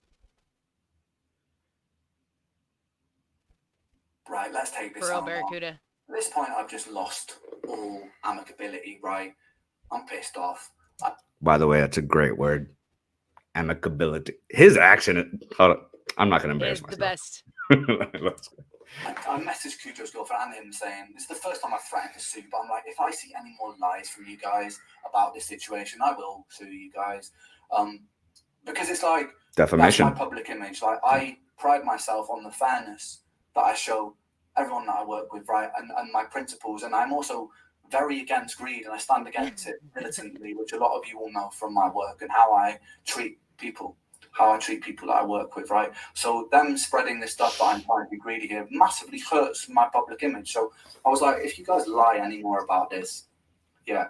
Right, let's take this out. Barracuda. At this point, I've just lost all amicability, right? I'm pissed off. By the way, that's a great word. Amicability. His accent. Hold on. I'm not going to embarrass myself. The best. I messaged Kujo's girlfriend and him saying, this is the first time I've threatened to sue, but I'm like, if I see any more lies from you guys about this situation, I will sue you guys. Because it's like, defamation. That's my public image. Like, I pride myself on the fairness that I show everyone that I work with, right? And my principles. And I'm also very against greed, and I stand against it militantly, which a lot of you will know from my work and how I treat people. how I treat people that I work with, right? So them spreading this stuff that I'm trying to be greedy here massively hurts my public image. So I was like, if you guys lie anymore about this, yeah,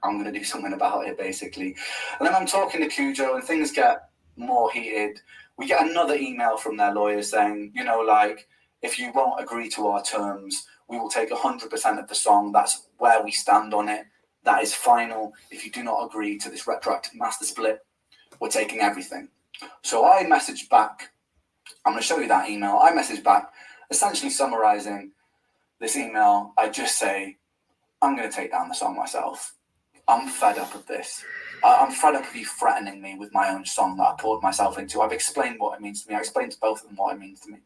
I'm going to do something about it, basically. And then I'm talking to Kujo and things get more heated. We get another email from their lawyer saying, you know, like, if you won't agree to our terms, we will take 100% of the song. That's where we stand on it. That is final. If you do not agree to this retroactive master split, we're taking everything. So I messaged back. I'm going to show you that email. I messaged back, essentially summarizing this email. I just say, I'm going to take down the song myself. I'm fed up of this. I'm fed up of you threatening me with my own song that I poured myself into. I've explained what it means to me. I explained to both of them what it means to me.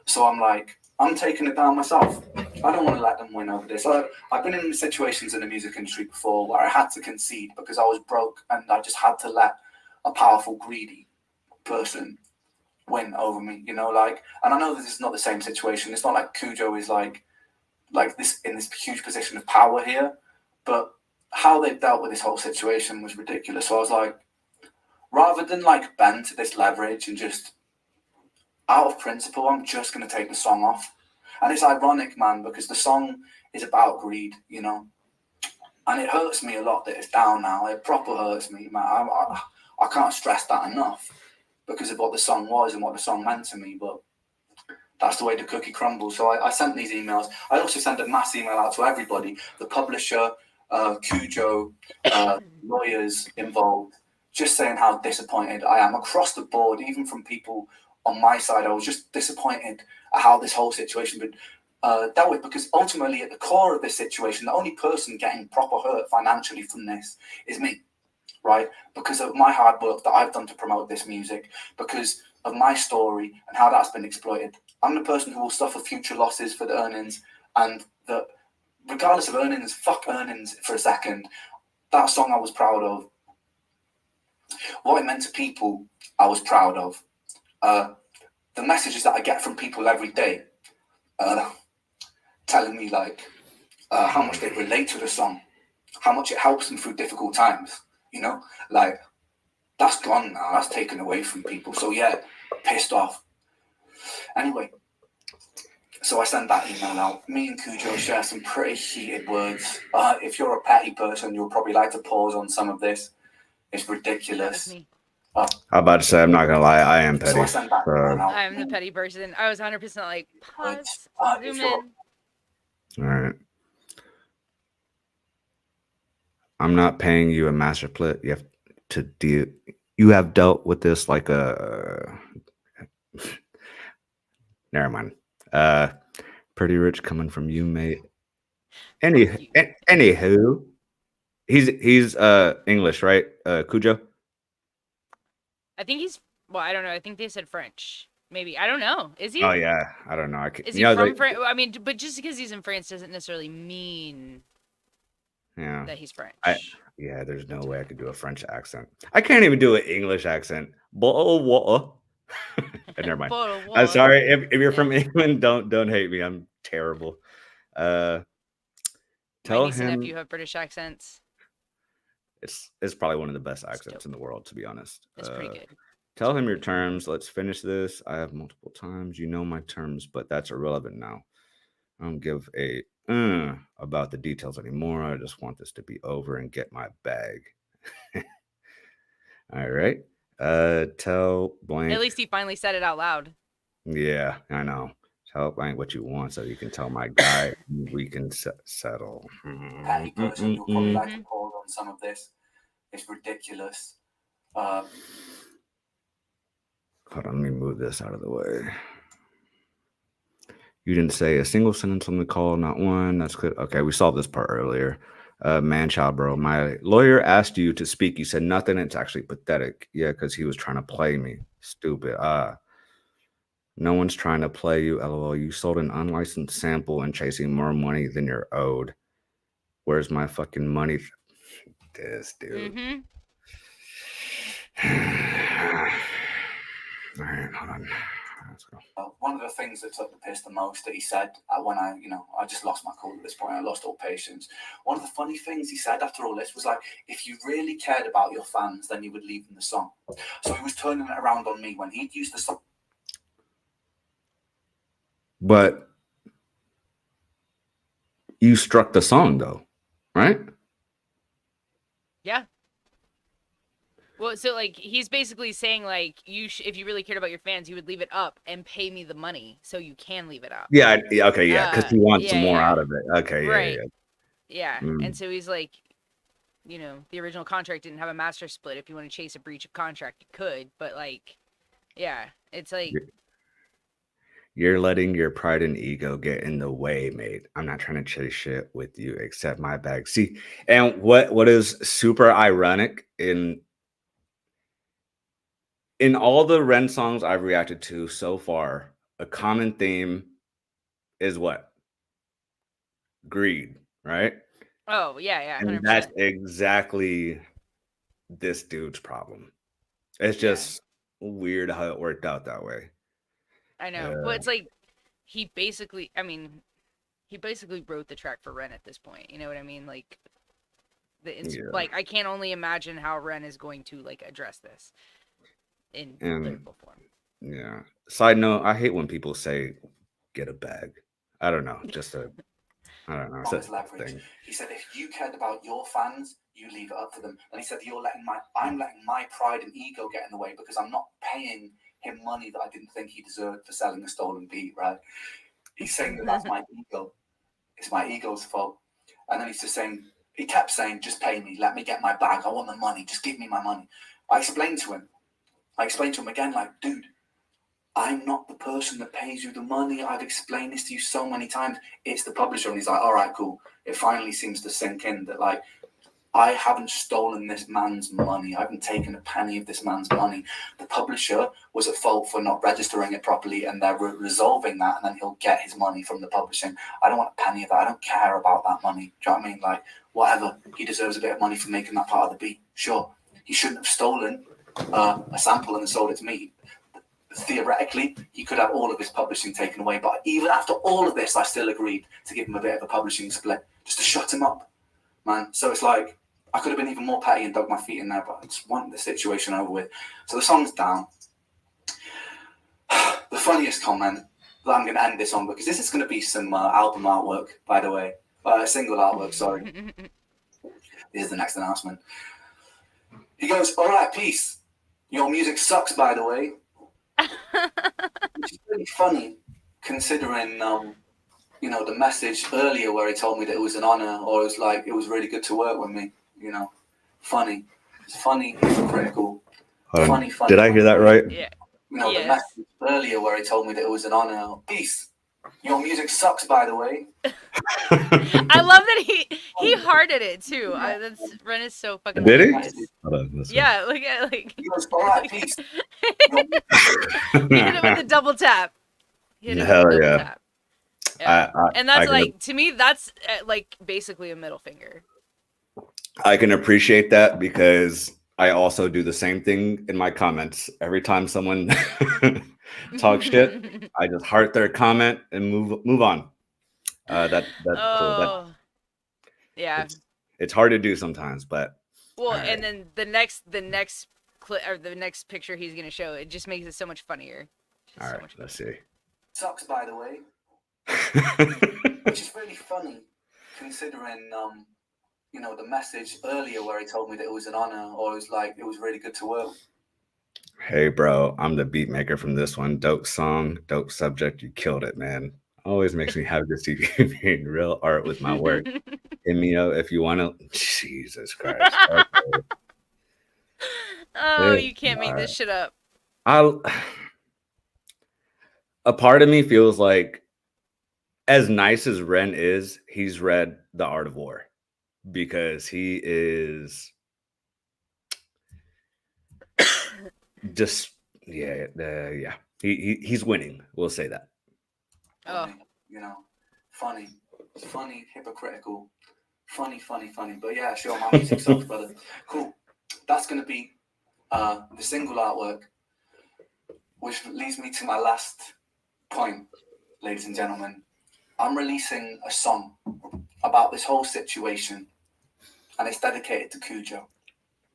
So I'm like, I'm taking it down myself. I don't want to let them win over this. I've been in situations in the music industry before where I had to concede because I was broke and I just had to let a powerful, greedy person win over me, you know, like, and I know this is not the same situation. It's not like Kujo is like this in this huge position of power here, but how they've dealt with this whole situation was ridiculous. So I was like, rather than like bend to this leverage and just out of principle, I'm just going to take the song off. And it's ironic, man, because the song is about greed, you know, and it hurts me a lot that it's down now. It proper hurts me, man. I can't stress that enough because of what the song was and what the song meant to me, but that's the way the cookie crumbles. So I sent these emails. I also sent a mass email out to everybody, the publisher, Kujo, lawyers involved, just saying how disappointed I am across the board, even from people on my side. I was just disappointed at how this whole situation been dealt with, because ultimately at the core of this situation, the only person getting proper hurt financially from this is me, right? Because of my hard work that I've done to promote this music, because of my story and how that's been exploited. I'm the person who will suffer future losses for the earnings, and that regardless of earnings, fuck earnings for a second. That song I was proud of. What it meant to people, I was proud of. The messages that I get from people every day, telling me like how much they relate to the song, how much it helps them through difficult times, you know, like that's gone now. That's taken away from people. So yeah, pissed off. Anyway, so I sent that email out. Me and Kujo share some pretty heated words. If you're a petty person, you'll probably like to pause on some of this. It's ridiculous. Me. I'm about to say, I'm not gonna lie, I am petty. So I sent that email out. I'm the petty person. I was 100% like, pause, zoom in. All right. I'm not paying you a master split. You have to deal. You have dealt with this like a. Never mind. Pretty rich coming from you, mate. Anywho, he's English, right? Kujo. I think he's, well, I don't know. I think they said French. Maybe. I don't know. Is he? Oh yeah, I don't know. Is he from France? I mean, but just because he's in France doesn't necessarily mean that he's French. Yeah, there's no way I could do a French accent. I can't even do an English accent. Never mind. I'm sorry if you're from England. Don't hate me. I'm terrible. My niece and nephew have British accents. It's probably one of the best accents in the world, to be honest. It's pretty good. Tell him your terms. Let's finish this. I have multiple times. You know my terms, but that's irrelevant now. I don't give a about the details anymore. I just want this to be over and get my bag. All right. Tell blank. At least he finally said it out loud. Yeah, I know. Tell blank what you want so you can tell my guy we can settle. Petty person, you'll probably like to pause on some of this. It's ridiculous. Hold on, let me move this out of the way. You didn't say a single sentence on the call, not one. That's good. Okay, we solved this part earlier. Man, child, bro. My lawyer asked you to speak. You said nothing. It's actually pathetic. Yeah, because he was trying to play me. Stupid. No one's trying to play you. LOL. You sold an unlicensed sample and chasing more money than you're owed. Where's my fucking money? This dude. All right, hold on. Let's go. one of the things that took the piss the most that he said when I just lost my cool at this point. I lost all patience. One of the funny things he said after all this was like, if you really cared about your fans, then you would leave them the song. So he was turning it around on me when he'd used the song. But you struck the song though, right? Yeah. Well, so like he's basically saying like if you really cared about your fans, you would leave it up and pay me the money so you can leave it up. Yeah. Okay. Yeah. Because he wants some more yeah. out of it. Okay. Right. Yeah. Yeah. And so he's like, the original contract didn't have a master split. If you want to chase a breach of contract, you could. But like, yeah, it's like You're letting your pride and ego get in the way, mate. I'm not trying to chase shit with you, accept my bag. See, and what is super ironic in all the Ren songs I've reacted to so far, a common theme is what? Greed, right? oh yeah, And 100%. that's exactly this dude's problem. It's just weird how it worked out that way. I know. Well, it's like he basically wrote the track for Ren at this point. You know what I mean? Like like I can only imagine how Ren is going to like address this in lyrical form. Yeah. Side note, I hate when people say get a bag. I don't know. I don't know. It's It's a leverage. thing. He said, if you cared about your fans, you leave it up to them. And he said, I'm letting my pride and ego get in the way because I'm not paying him money that I didn't think he deserved for selling a stolen beat, right? He's saying that that's my ego. It's my ego's fault. And then he kept saying, just pay me. Let me get my bag. I want the money. Just give me my money. I explained to him again, like, dude, I'm not the person that pays you the money. I've explained this to you so many times. It's the publisher. And he's like, all right, cool. It finally seems to sink in that, like, I haven't stolen this man's money. I haven't taken a penny of this man's money. The publisher was at fault for not registering it properly, and they're resolving that, and then he'll get his money from the publishing. I don't want a penny of that. I don't care about that money. Do you know what I mean? Like, whatever. He deserves a bit of money for making that part of the beat. Sure. He shouldn't have stolen a sample and sold it to me. Theoretically, he could have all of his publishing taken away. But even after all of this, I still agreed to give him a bit of a publishing split just to shut him up, man. So it's like, I could have been even more petty and dug my feet in there, but I just want the situation over with. So the song's down. The funniest comment that I'm going to end this on, because this is going to be some album artwork, by the way. Single artwork, sorry. This is the next announcement. He goes, all right, peace. Your music sucks, by the way. Which is really funny, considering, the message earlier where he told me that it was an honor, or it was like, it was really good to work with me. Funny. It's funny, hypocritical. Funny. Did I hear that right? Yeah. The message earlier where he told me that it was an honor. Peace. Your music sucks, by the way. I love that he hearted it too. Ren is so fucking. Did he? Hold on, yeah, look at He goes, all right, peace. He hit it with a double tap. Hell yeah. Tap. Yeah. And that's like, to me, that's like basically a middle finger. I can appreciate that because I also do the same thing in my comments. Every time someone talks shit, I just heart their comment and move on. That's cool. Yeah. It's hard to do sometimes, but and then the next clip or the next picture he's gonna show, it just makes it so much funnier. All right, let's see. Sucks, by the way. Which is really funny, considering the message earlier where he told me that it was an honor, or it was like, it was really good to work. Hey, bro, I'm the beat maker from this one. Dope song, dope subject. You killed it, man. Always makes me happy to see you being real art with my work. Hit me up if you want to. Jesus Christ. Okay. Oh, you can't make this shit up. A part of me feels like, as nice as Ren is, he's read The Art of War because he is just he's winning. We'll say that. Funny. It's funny, hypocritical, funny. But yeah, sure, my music sucks, brother. Cool. That's gonna be the single artwork, which leads me to my last point, ladies and gentlemen, I'm releasing a song about this whole situation, and it's dedicated to Kujo.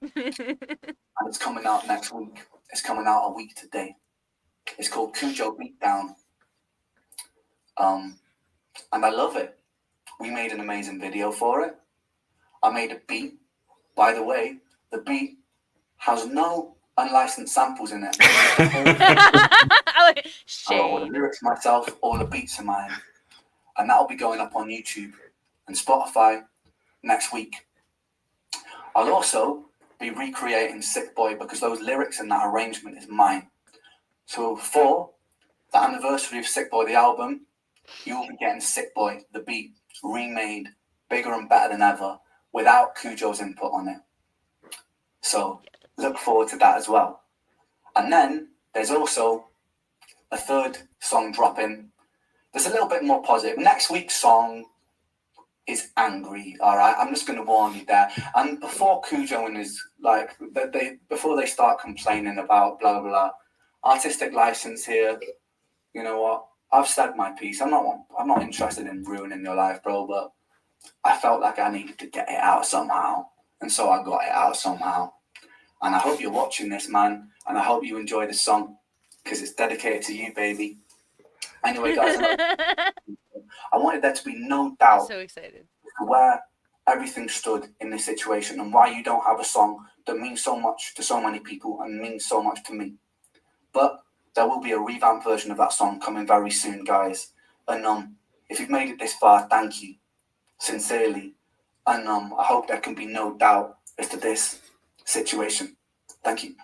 And it's coming out next week. It's coming out a week today. It's called Kujo Beatdown. And I love it. We made an amazing video for it. I made a beat. By the way, the beat has no unlicensed samples in it. I wrote all the lyrics myself, all the beats are mine. And that'll be going up on YouTube and Spotify next week. I'll also be recreating Sick Boy because those lyrics and that arrangement is mine. So for the anniversary of Sick Boy, the album, you will be getting Sick Boy, the beat, remade, bigger and better than ever, without Kujo's input on it. So look forward to that as well. And then there's also a third song dropping. There's a little bit more positive. Next week's song is angry, all right? I'm just going to warn you there. And before Kujo and his, like, before they start complaining about blah, blah, blah, artistic license here, you know what? I've said my piece. I'm not interested in ruining your life, bro, but I felt like I needed to get it out somehow. And so I got it out somehow. And I hope you're watching this, man. And I hope you enjoy the song because it's dedicated to you, baby. Anyway, guys, I wanted there to be no doubt so excited where everything stood in this situation and why you don't have a song that means so much to so many people and means so much to me. But there will be a revamped version of that song coming very soon, guys. And if you've made it this far, thank you, sincerely. And I hope there can be no doubt as to this situation. Thank you.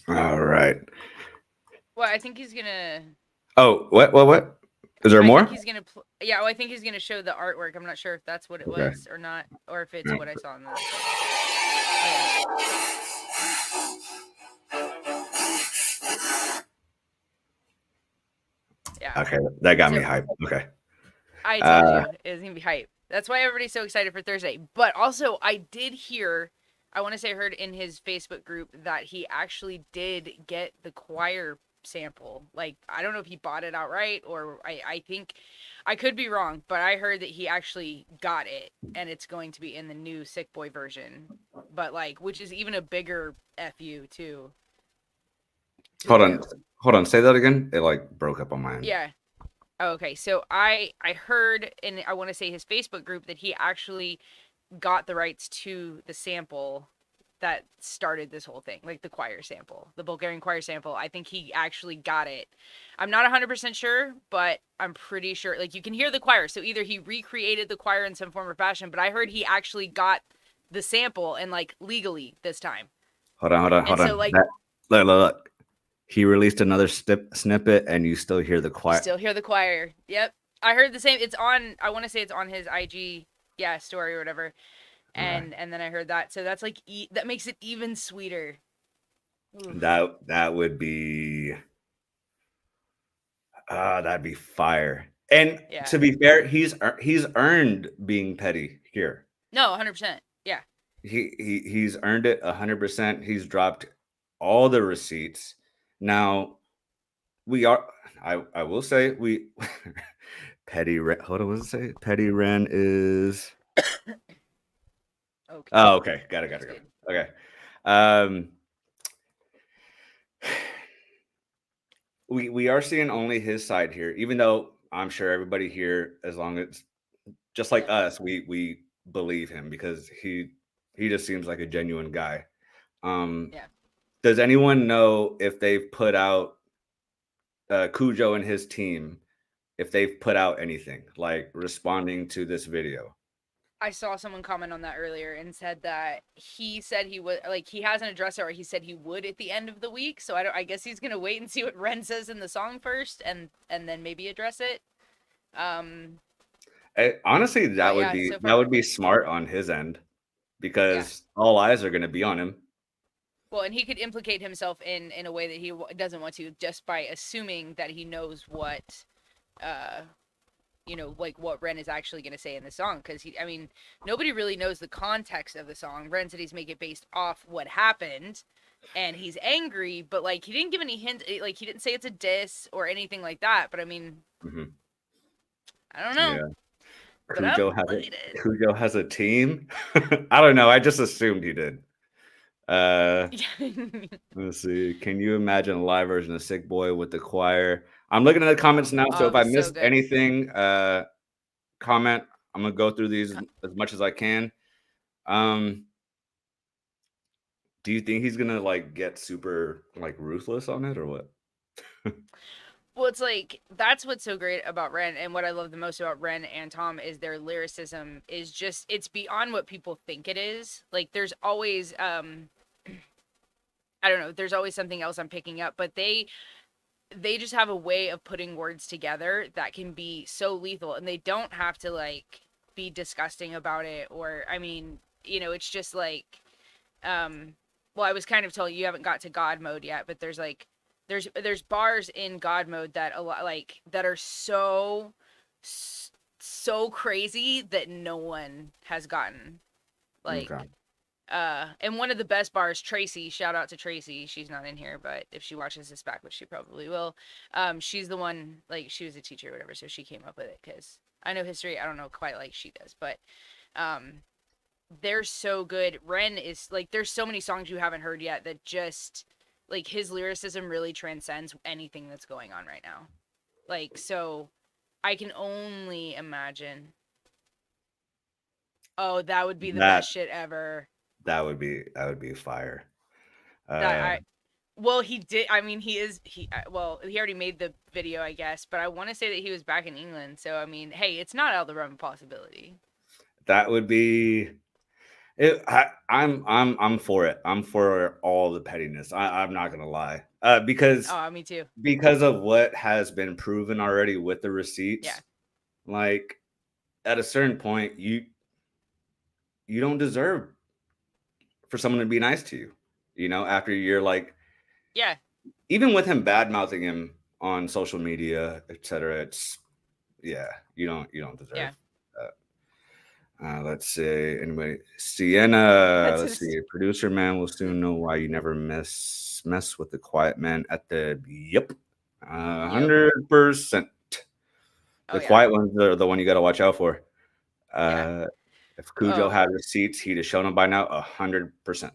All right. well, I think he's gonna Oh, what? Is there more? think he's gonna I think he's gonna show the artwork. I'm not sure if that's what it Okay. was or not, or if it's Yeah. what I saw in the yeah. Okay, that got me So- hyped. Okay. I told you it was gonna be hype. That's why everybody's so excited for Thursday. But also, I did hear, I want to say I heard in his Facebook group that he actually did get the choir sample. Like, I don't know if he bought it outright or I think, I could be wrong, but I heard that he actually got it and it's going to be in the new Sick Boy version. But like, which is even a bigger FU too. Hold on. Say that again. It like broke up on my end. Yeah. Oh, okay. So I heard in, I want to say his Facebook group, that he actually got the rights to the sample that started this whole thing, like the choir sample, the Bulgarian choir sample. I think he actually got it. I'm not 100% sure, but I'm pretty sure. Like, you can hear the choir. So either he recreated the choir in some form or fashion, but I heard he actually got the sample and like legally this time. Hold on. And so, like- Look. He released another snippet, and you still hear the choir. Still hear the choir. Yep. I heard the same. It's on, I want to say it's on his IG, story or whatever. And then I heard that. So that's like, that makes it even sweeter. Oof. That would be, that'd be fire. And Yeah. to be fair, he's earned being petty here. No, 100%. Yeah. He's earned it 100%. He's dropped all the receipts. Now, I will say Petty Ren, hold on, what does it say? Petty Ren is, Okay. oh, okay, got it. Good. Okay. We are seeing only his side here, even though I'm sure everybody here, as long as, just like us, we believe him because he just seems like a genuine guy. Yeah. Does anyone know if they've put out Kujo and his team, if they've put out anything like responding to this video? I saw someone comment on that earlier and said that he said he would, like, he hasn't addressed it, or he said he would at the end of the week. So I guess he's gonna wait and see what Ren says in the song first, and then maybe address it. Honestly, that would yeah, be so far- would be smart on his end because all eyes are going to be on him. Well, and he could implicate himself in a way that he doesn't want to, just by assuming that he knows what you know, like what Ren is actually going to say in the song. Because I mean, nobody really knows the context of the song. Ren said he's making it based off what happened, and he's angry, but like he didn't give any hint. Like he didn't say it's a diss or anything like that. But I mean, I don't know. Yeah. But I'm Kujo has a team. I don't know. I just assumed he did. Let's see. Can you imagine a live version of Sick Boy with the choir? I'm looking at the comments now, so if I missed anything, comment. I'm gonna go through these as much as I can. Do you think he's gonna like get super like ruthless on it or what? Well, it's like that's what's so great about Ren, and what I love the most about Ren and Tom is their lyricism is just it's beyond what people think it is. Like there's always I don't know, there's always something else I'm picking up, but they just have a way of putting words together that can be so lethal, and they don't have to like be disgusting about it, or I mean, you know, it's just like well, I was kind of told you haven't got to God mode yet, but there's like there's bars in God mode that a lot like that are so crazy that no one has gotten. Like and one of the best bars, Tracy, shout out to Tracy. She's not in here, but if she watches this back, which she probably will, she's the one, like, she was a teacher or whatever, so she came up with it, because I know history, I don't know quite like she does, but they're so good. Ren is, like, there's so many songs you haven't heard yet that just, like, his lyricism really transcends anything that's going on right now. Like, so I can only imagine. Oh, that would be the best shit ever. That would be fire. Well, he did. I mean, he already made the video, I guess, but I want to say that he was back in England. So, I mean, hey, it's not out of the realm of possibility. That would be it. I'm for it. I'm for all the pettiness. I'm not gonna lie. Because me too. Because of what has been proven already with the receipts. Yeah. Like at a certain point, you don't deserve for someone to be nice to you, you know, after you're like, yeah, even with him bad mouthing him on social media, etc. It's you don't deserve that. Let's see. Anyway, Sienna. Let's see. Producer man will soon know why you never mess with the quiet man at the 100%. The quiet ones are the one you got to watch out for. If Kujo had receipts, he'd have shown them by now 100%.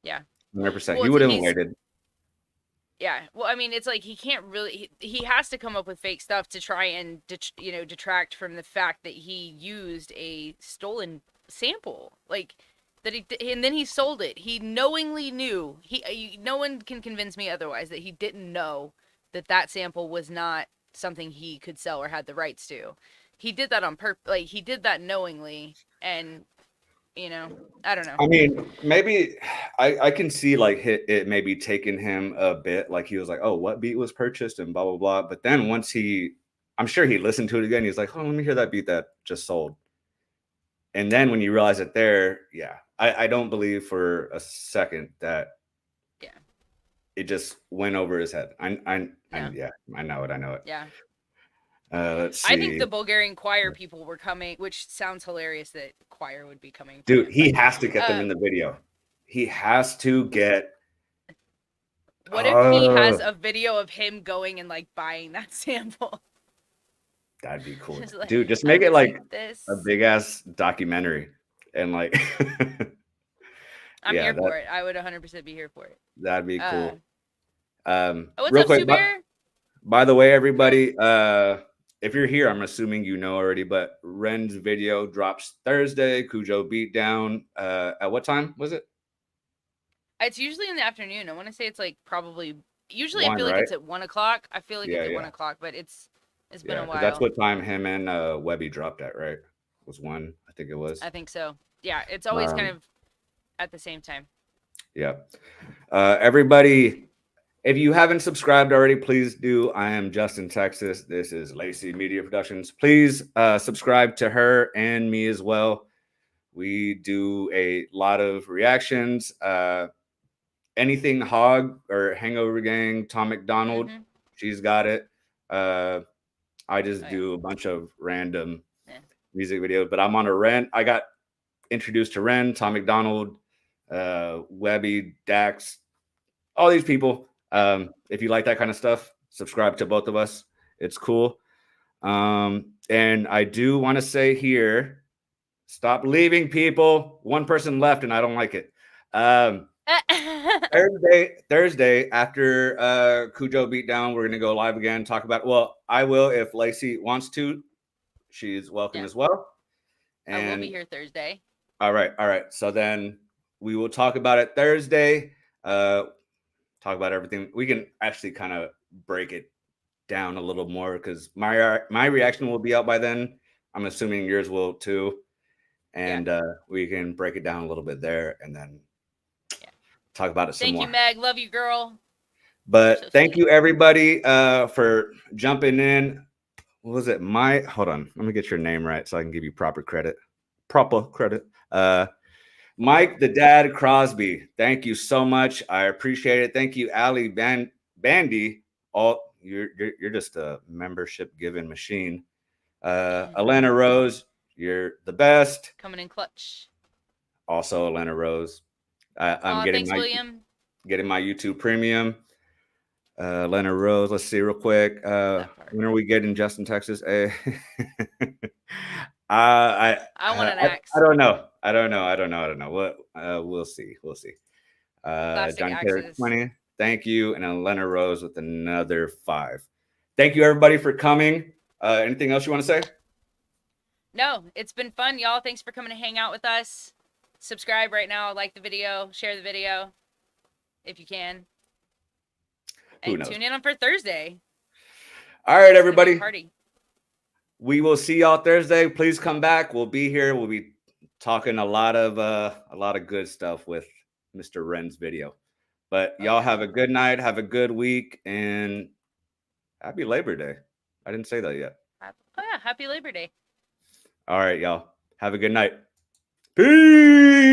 Yeah. 100%. He wouldn't have waited. Yeah. Well, I mean, it's like he can't really. He has to come up with fake stuff to try and detract from the fact that he used a stolen sample, like that and then he sold it. He knowingly knew. No one can convince me otherwise that he didn't know that sample was not something he could sell or had the rights to. He did that on purpose. Like he did that knowingly, and I don't know. I mean, maybe I can see like it maybe taking him a bit. Like he was like, "Oh, what beat was purchased?" and blah blah blah. But then once I'm sure he listened to it again. He's like, "Oh, let me hear that beat that just sold." And then when you realize it there, I don't believe for a second that it just went over his head. I know it. Yeah. Let's see. I think the Bulgarian choir people were coming, which sounds hilarious that choir would be coming. Dude, he has to get them in the video. He has to get. What if he has a video of him going and like buying that sample? That'd be cool. Dude, just make it like a big ass documentary and like. I'm here for it. I would 100% be here for it. That'd be cool. What's real up, quick, Bear? by the way, everybody, if you're here, I'm assuming you know already, but Ren's video drops Thursday. Kujo Beatdown. At what time was it? It's usually in the afternoon. I want to say it's like probably. Usually, I feel like it's at 1 o'clock. I feel like it's at 1 o'clock, but it's been a while. That's what time him and Webby dropped at, right? It was 1, I think it was. I think so. Yeah, it's always kind of at the same time. Yeah. Everybody, if you haven't subscribed already, please do. I am Justin Texas. This is Lacey Media Productions. Please subscribe to her and me as well. We do a lot of reactions. Anything Hog or Hangover Gang, Tom McDonald, she's got it. I just Oh, yeah. do a bunch of random Yeah. music videos, but I'm on a Ren. I got introduced to Ren, Tom McDonald, Webby, Dax, all these people. If you like that kind of stuff, subscribe to both of us. It's cool. And I do want to say here, stop leaving, people. One person left, and I don't like it. Thursday after Kujo Beatdown, we're gonna go live again. Talk about. Well, I will if Lacey wants to. She's welcome Yeah. as well. I will And be here Thursday. all right. So then we will talk about it Thursday. Talk about everything. We can actually kind of break it down a little more because my reaction will be out by then. I'm assuming yours will too, and we can break it down a little bit there, and then talk about it some Thank more. you, Meg. Love you, girl. But So thank sweet. you everybody for jumping in. What was it? Hold on. Let me get your name right so I can give you proper credit. Mike the Dad Crosby. Thank you so much. I appreciate it. Thank you, Ali Bandy. You're just a membership given machine. Elena Rose, you're the best. Coming in clutch. Also, Elena Rose. I'm getting William. Getting my YouTube Premium. Elena Rose. Let's see real quick. When are we getting Justin, Texas? I want an axe. I don't know. What we'll see. Plastic Johnny axes. Taylor 20. Thank you. And Elena Rose with another 5. Thank you everybody for coming. Anything else you want to say? No, it's been fun, y'all. Thanks for coming to hang out with us. Subscribe right now, like the video, share the video if you can. And tune in on for Thursday. All right, everybody. Party. We will see y'all Thursday. Please come back. We'll be here. We'll be talking a lot of good stuff with Mr. Ren's video. But y'all have a good night, have a good week, and happy Labor Day. I didn't say that yet. Oh yeah, happy Labor Day. All right, y'all. Have a good night. Peace.